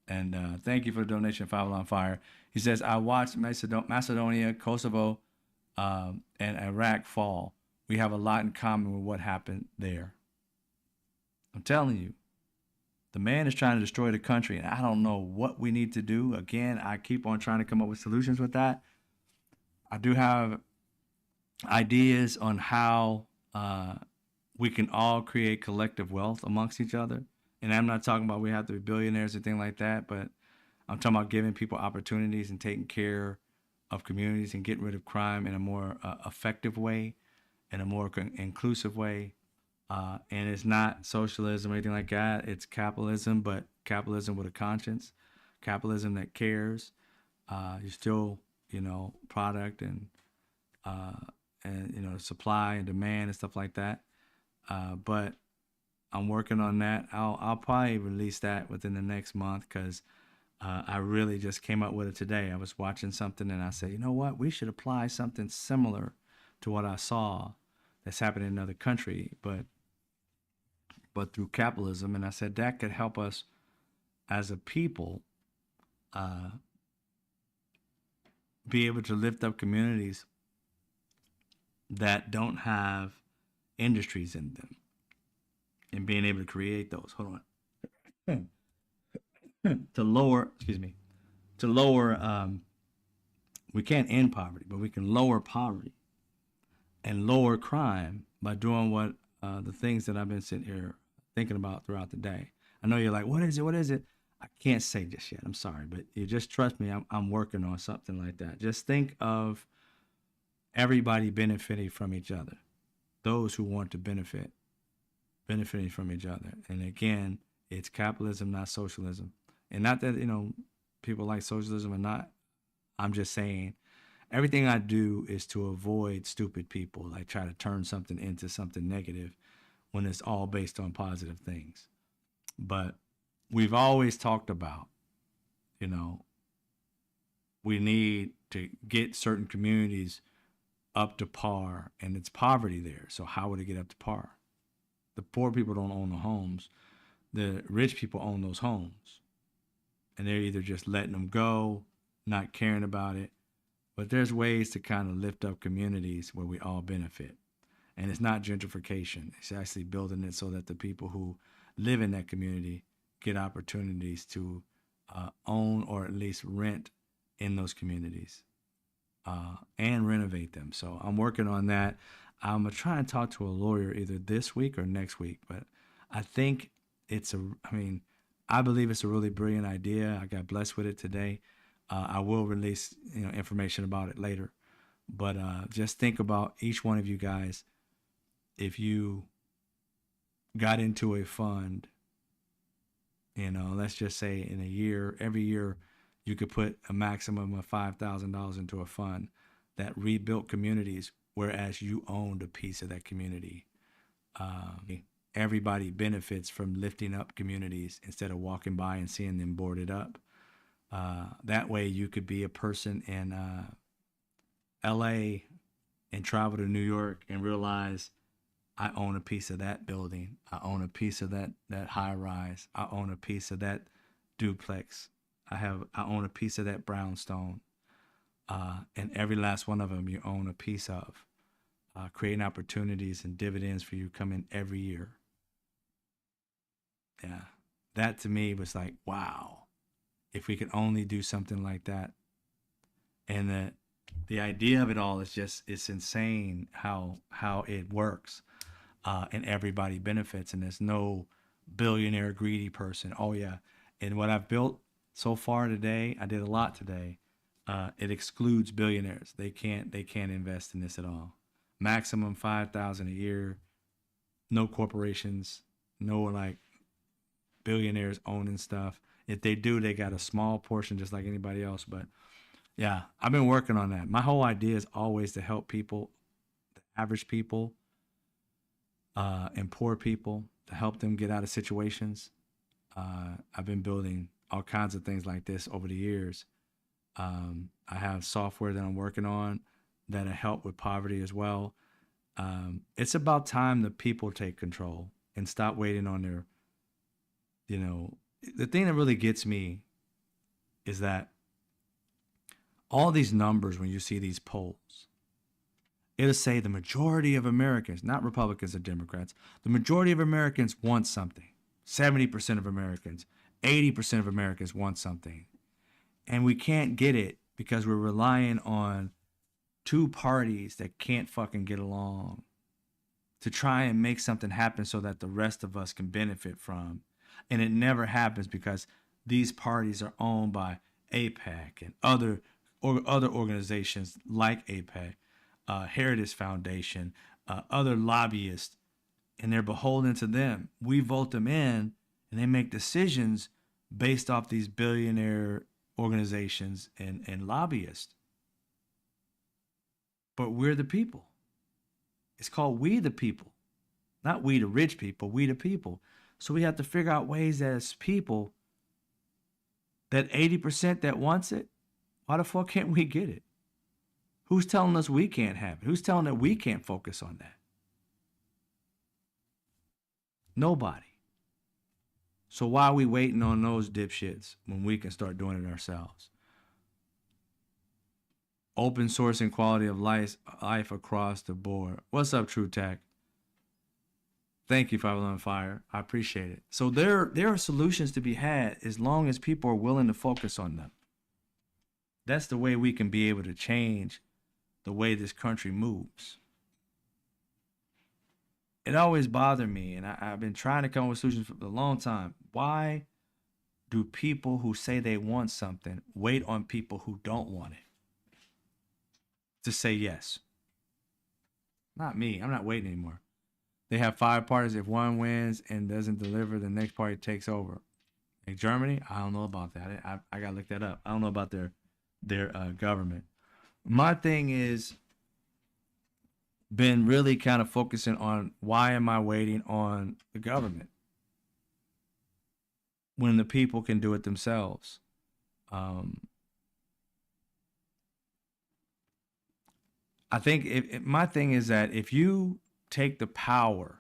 And thank you for the donation, Five on Fire. He says, I watched Macedonia, Kosovo, and Iraq fall. We have a lot in common with what happened there. I'm telling you, the man is trying to destroy the country, and I don't know what we need to do. Again, I keep on trying to come up with solutions with that. I do have ideas on how we can all create collective wealth amongst each other. And I'm not talking about we have to be billionaires or things like that, but I'm talking about giving people opportunities and taking care of communities and getting rid of crime in a more effective way, in a more inclusive way. And it's not socialism or anything like that. It's capitalism, but capitalism with a conscience, capitalism that cares. You still, product and supply and demand and stuff like that. But I'm working on that. I'll probably release that within the next month because I really just came up with it today. I was watching something and I said, you know what? We should apply something similar to what I saw that's happening in another country, but through capitalism. And I said that could help us as a people be able to lift up communities that don't have industries in them and being able to create those. Hold on. To lower, we can't end poverty, but we can lower poverty and lower crime by doing what the things that I've been sitting here thinking about throughout the day. I know you're like, what is it? What is it? I can't say just yet. I'm sorry, but you just trust me. I'm working on something like that. Just think of everybody benefiting from each other. Those who want to benefiting from each other. And again, it's capitalism, not socialism. And not that, people like socialism or not. I'm just saying everything I do is to avoid stupid people, like try to turn something into something negative when it's all based on positive things. But we've always talked about, we need to get certain communities up to par, and it's poverty there. So how would it get up to par? The poor people don't own the homes. The rich people own those homes. And they're either just letting them go, not caring about it. But there's ways to kind of lift up communities where we all benefit. And it's not gentrification. It's actually building it so that the people who live in that community get opportunities to own or at least rent in those communities and renovate them. So I'm working on that. I'm going to try and talk to a lawyer either this week or next week. But I think I believe it's a really brilliant idea. I got blessed with it today. I will release information about it later. But just think about each one of you guys. If you got into a fund, let's just say in a year, every year you could put a maximum of $5,000 into a fund that rebuilt communities, whereas you owned a piece of that community. Everybody benefits from lifting up communities instead of walking by and seeing them boarded up. That way you could be a person in LA and travel to New York and realize I own a piece of that building. I own a piece of that high rise. I own a piece of that duplex. I own a piece of that brownstone. And every last one of them you own a piece of. Creating opportunities and dividends for you coming every year. Yeah. That to me was like, wow. If we could only do something like that. And the idea of it all is just, it's insane how it works. And everybody benefits, and there's no billionaire greedy person. Oh yeah. And what I've built so far today, I did a lot today. It excludes billionaires. They can't invest in this at all. Maximum 5,000 a year. No corporations. No like billionaires owning stuff. If they do, they got a small portion just like anybody else. But yeah, I've been working on that. My whole idea is always to help people, average people, and poor people, to help them get out of situations. I've been building all kinds of things like this over the years. I have software that I'm working on that'll help with poverty as well. It's about time the people take control and stop waiting on their, you know, the thing that really gets me is that all these numbers, when you see these polls, it'll say the majority of Americans, not Republicans or Democrats, the majority of Americans want something. 70% of Americans, 80% of Americans want something. And we can't get it because we're relying on two parties that can't fucking get along to try and make something happen so that the rest of us can benefit from. And it never happens because these parties are owned by APAC and other organizations like APAC, Heritage Foundation, other lobbyists, and they're beholden to them. We vote them in, and they make decisions based off these billionaire organizations and lobbyists. But we're the people. It's called we the people, not we the rich people, we the people. So we have to figure out ways as people, that 80% that wants it, why the fuck can't we get it? Who's telling us we can't have it? Who's telling that we can't focus on that? Nobody. So why are we waiting on those dipshits when we can start doing it ourselves? Open source and quality of life across the board. What's up, True Tech? Thank you, 511 Fire. I appreciate it. So there are solutions to be had as long as people are willing to focus on them. That's the way we can be able to change the way this country moves. It always bothered me, and I've been trying to come up with solutions for a long time. Why do people who say they want something wait on people who don't want it to say yes? Not me. I'm not waiting anymore. They have 5 parties. If one wins and doesn't deliver, the next party takes over. Like Germany, I don't know about that. I gotta look that up. I don't know about their government. My thing is been really kind of focusing on, why am I waiting on the government when the people can do it themselves? I think my thing is that if you take the power,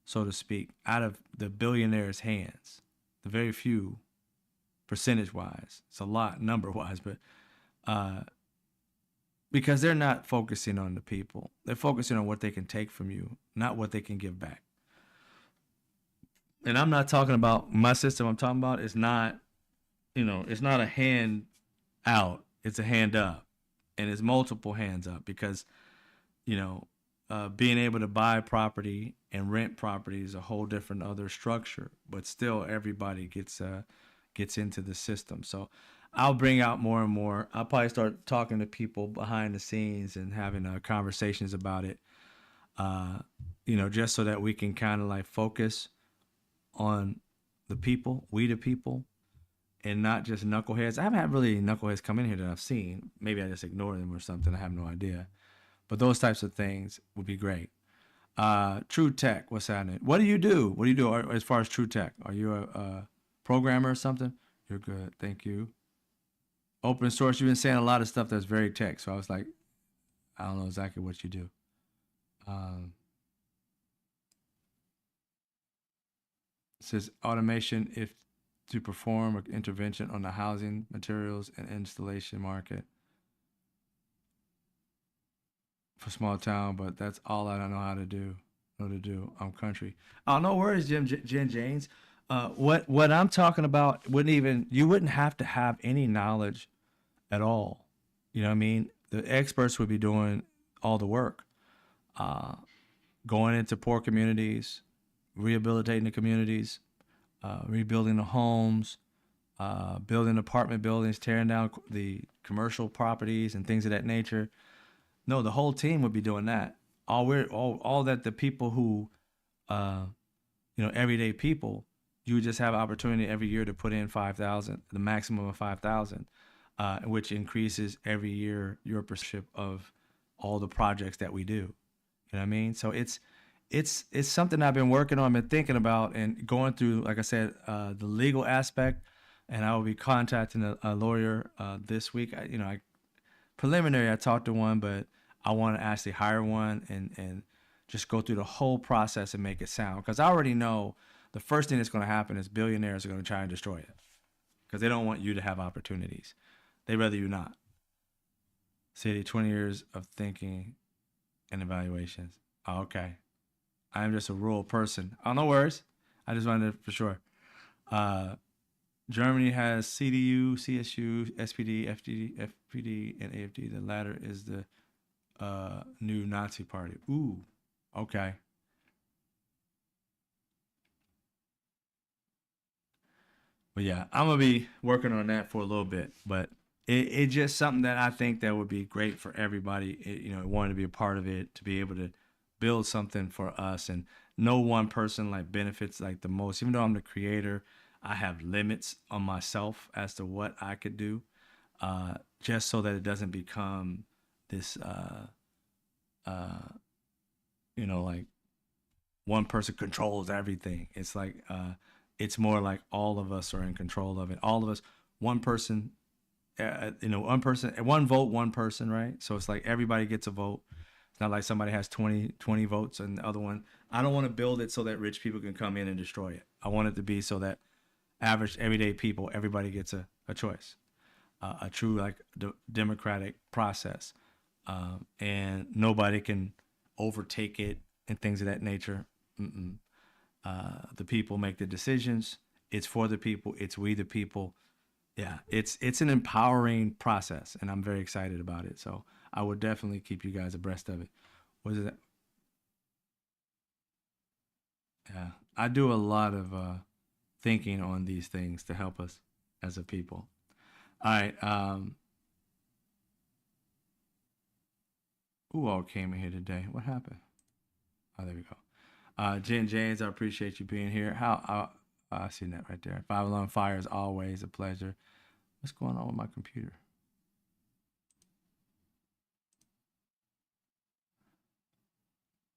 so to speak, out of the billionaires' hands, the very few, percentage wise, it's a lot number wise, but because they're not focusing on the people, they're focusing on what they can take from you, not what they can give back. And I'm not talking about my system. I'm talking about, it's not, it's not a hand out, it's a hand up, and it's multiple hands up because, being able to buy property and rent property is a whole different other structure, but still everybody gets into the system. So I'll bring out more and more. I'll probably start talking to people behind the scenes and having conversations about it, just so that we can kind of like focus on the people, we the people, and not just knuckleheads. I haven't had really knuckleheads come in here that I've seen. Maybe I just ignore them or something. I have no idea. But those types of things would be great. True Tech, what's happening? What do you do? What do you do as far as True Tech? Are you a programmer or something? You're good. Thank you. Open source, you've been saying a lot of stuff that's very tech. So I was like, I don't know exactly what you do. It says automation if to perform an intervention on the housing, materials, and installation market for small town, but that's all I don't know how to do. I'm country. Oh, no worries, Jen James. What I'm talking about you wouldn't have to have any knowledge at all. You know what I mean? The experts would be doing all the work, going into poor communities, rehabilitating the communities, rebuilding the homes, building apartment buildings, tearing down the commercial properties and things of that nature. No, the whole team would be doing that. All that the people who, uh, everyday people, you would just have opportunity every year to put in 5,000, the maximum of 5,000, which increases every year your perception of all the projects that we do. You know what I mean? So it's something I've been working on, been thinking about, and going through, like I said, the legal aspect. And I will be contacting a lawyer this week. Preliminary, I talked to one, but I want to actually hire one and just go through the whole process and make it sound. Because I already know the first thing that's going to happen is billionaires are going to try and destroy it because they don't want you to have opportunities. They rather you not. City, 20 years of thinking and evaluations. Oh, okay. I'm just a rural person. Oh, no worries. I just wanted to, for sure. Uh, Germany has CDU, CSU, SPD, FDD, FPD, and AFD. The latter is the new Nazi party. Ooh, okay. But yeah, I'm gonna be working on that for a little bit. But it's just something that I think that would be great for everybody. Wanting to be a part of it, to be able to build something for us, and no one person like benefits like the most. Even though I'm the creator, I have limits on myself as to what I could do, just so that it doesn't become this, uh, like one person controls everything. It's like it's more like all of us are in control of it. All of us, one person, one person, one vote, one person, right? So it's like everybody gets a vote. It's not like somebody has 20 votes and the other one. I don't want to build it so that rich people can come in and destroy it. I want it to be so that average everyday people, everybody gets a choice, a true like democratic process, and nobody can overtake it and things of that nature. Mm-mm. The people make the decisions. It's for the people. It's we the people. Yeah, it's an empowering process, and I'm very excited about it. So I would definitely keep you guys abreast of it. What is it? Yeah, I do a lot of thinking on these things to help us as a people. All right. Who all came in here today? What happened? Oh, there we go. Jen James, I appreciate you being here. I see that right there. Five Alarm Fire is always a pleasure. What's going on with my computer?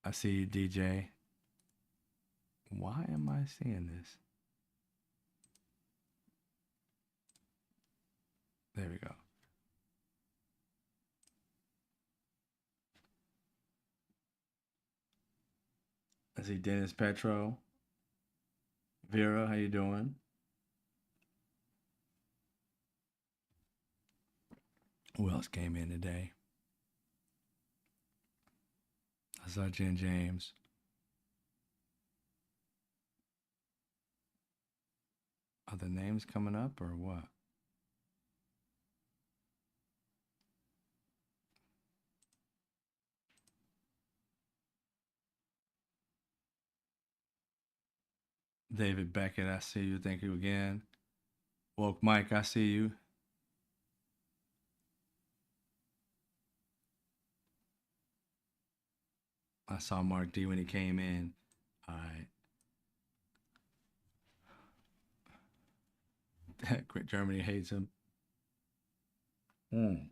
I see you, DJ. Why am I seeing this? There we go. I see Dennis Petro. Vera, how you doing? Who else came in today? I saw Jen James. Are the names coming up or what? David Beckett, I see you. Thank you again. Woke Mike, I see you. I saw Mark D when he came in. All right. Germany hates him. Mm.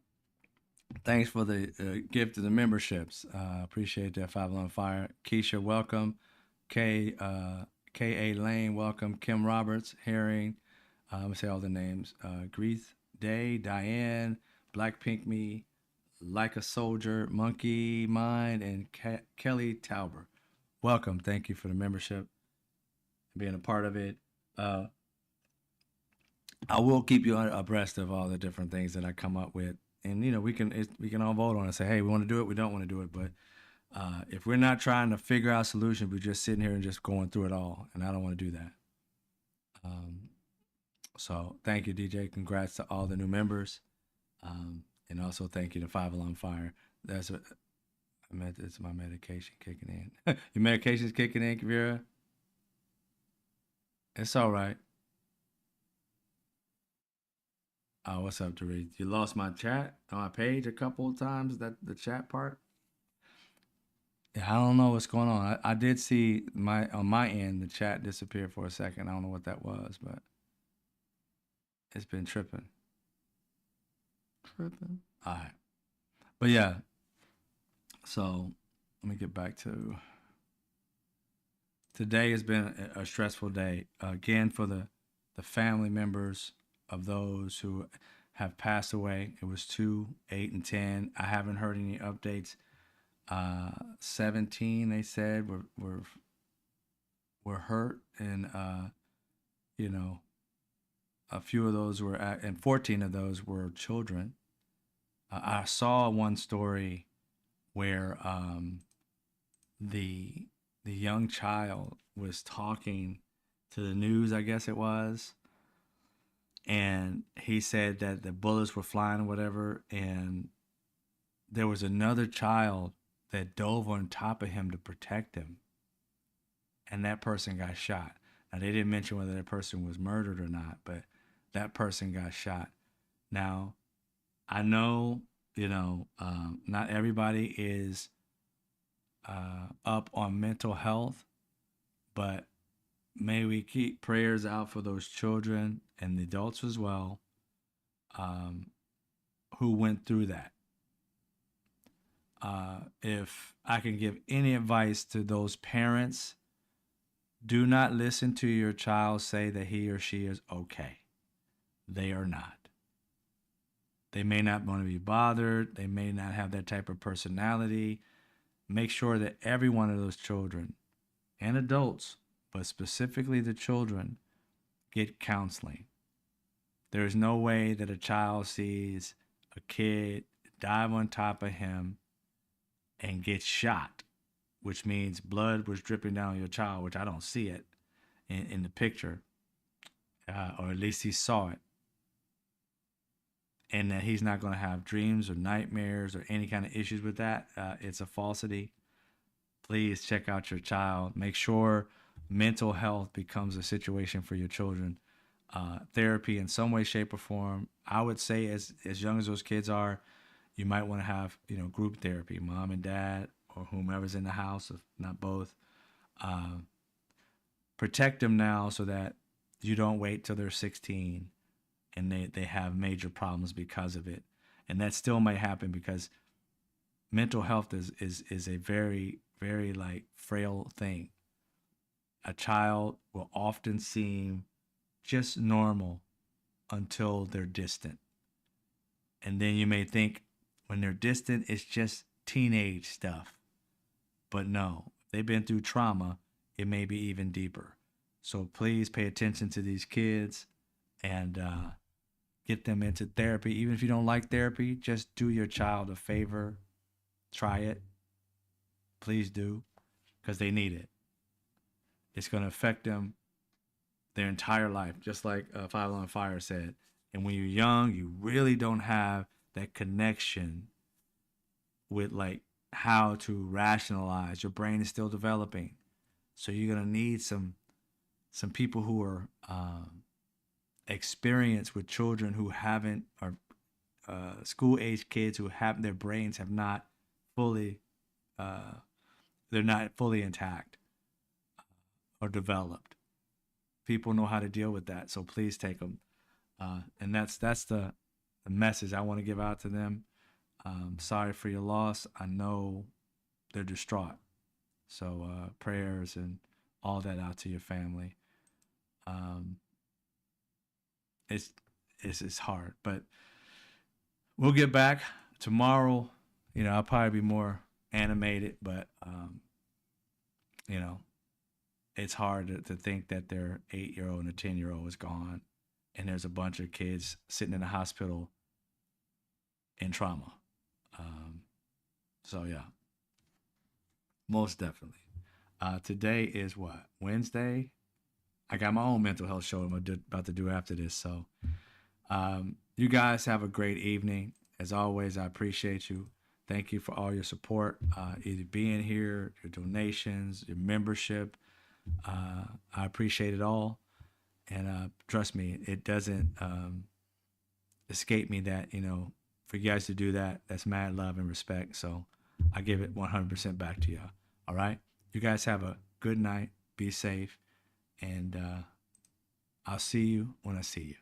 Thanks for the gift of the memberships. Appreciate that. Five on Fire. Keisha, welcome. K K.A. Lane, welcome. Kim Roberts, Herring. Let me say all the names. Greeth Day, Diane, Black Pink Me, Like a Soldier, Monkey Mind, and Kelly Tauber. Welcome. Thank you for the membership and being a part of it. Uh, I will keep you abreast of all the different things that I come up with, and we can all vote on it and say, hey, we want to do it, we don't want to do it, but if we're not trying to figure out solutions, we're just sitting here and just going through it all, and I don't want to do that. Um, so thank you, DJ. Congrats to all the new members, and also thank you to Five Alarm Fire. That's what I meant. It's my medication kicking in. Your medication's kicking in, Kavira. It's all right. Oh, what's up, Dorit? You lost my chat on my page a couple of times. That the chat part. Yeah, I don't know what's going on. I did see my on my end the chat disappear for a second. I don't know what that was, but it's been tripping. Tripping. All right. But yeah, so let me get back to today has been a stressful day again for the family members of those who have passed away. It was 2, 8, and 10. I haven't heard any updates. 17 they said were hurt, and you know a few of those were and 14 of those were children. I saw one story where the the young child was talking to the news, I guess it was, and he said that the bullets were flying or whatever, and there was another child that dove on top of him to protect him, and that person got shot. Now they didn't mention whether that person was murdered or not, but that person got shot. Now I know, not everybody is up on mental health, but may we keep prayers out for those children and the adults as well, um, who went through that. If I can give any advice to those parents, do not listen to your child say that he or she is okay. They are not. They may not want to be bothered. They may not have that type of personality. Make sure that every one of those children and adults, but specifically the children, get counseling. There is no way that a child sees a kid dive on top of him and get shot, which means blood was dripping down your child, which I don't see it in the picture, or at least he saw it, and that he's not going to have dreams or nightmares or any kind of issues with that. It's a falsity. Please check out your child. Make sure mental health becomes a situation for your children. Therapy in some way, shape, or form. I would say as young as those kids are, you might want to have group therapy, mom and dad or whomever's in the house, if not both. Uh, Protect them now so that you don't wait till they're 16 and they have major problems because of it. And that still might happen because mental health is a very, very like frail thing. A child will often seem just normal until they're distant. And then you may think when they're distant, it's just teenage stuff. But no, if they've been through trauma, it may be even deeper. So please pay attention to these kids and get them into therapy. Even if you don't like therapy, just do your child a favor. Try it. Please do, because they need it. It's going to affect them their entire life, just like Five on Fire said. And when you're young, you really don't have that connection with like how to rationalize. Your brain is still developing, so you're gonna need some people who are experienced with children who haven't, or school age kids who have their brains have not fully uh, they're not fully intact or developed. People know how to deal with that, so please take them. And that's the message I want to give out to them. Sorry for your loss. I know they're distraught. So prayers and all that out to your family. Um, it's it's hard, but we'll get back tomorrow. I'll probably be more animated, but you know, it's hard to think that their 8-year-old and a 10-year-old is gone, and there's a bunch of kids sitting in the hospital in trauma. Um, so yeah, most definitely. Today is what, Wednesday. I got my own mental health show about to do after this. So you guys have a great evening. As always, I appreciate you. Thank you for all your support, either being here, your donations, your membership. I appreciate it all. And trust me, it doesn't escape me that, for you guys to do that, that's mad love and respect. So I give it 100% back to y'all. All right. You guys have a good night. Be safe. And I'll see you when I see you.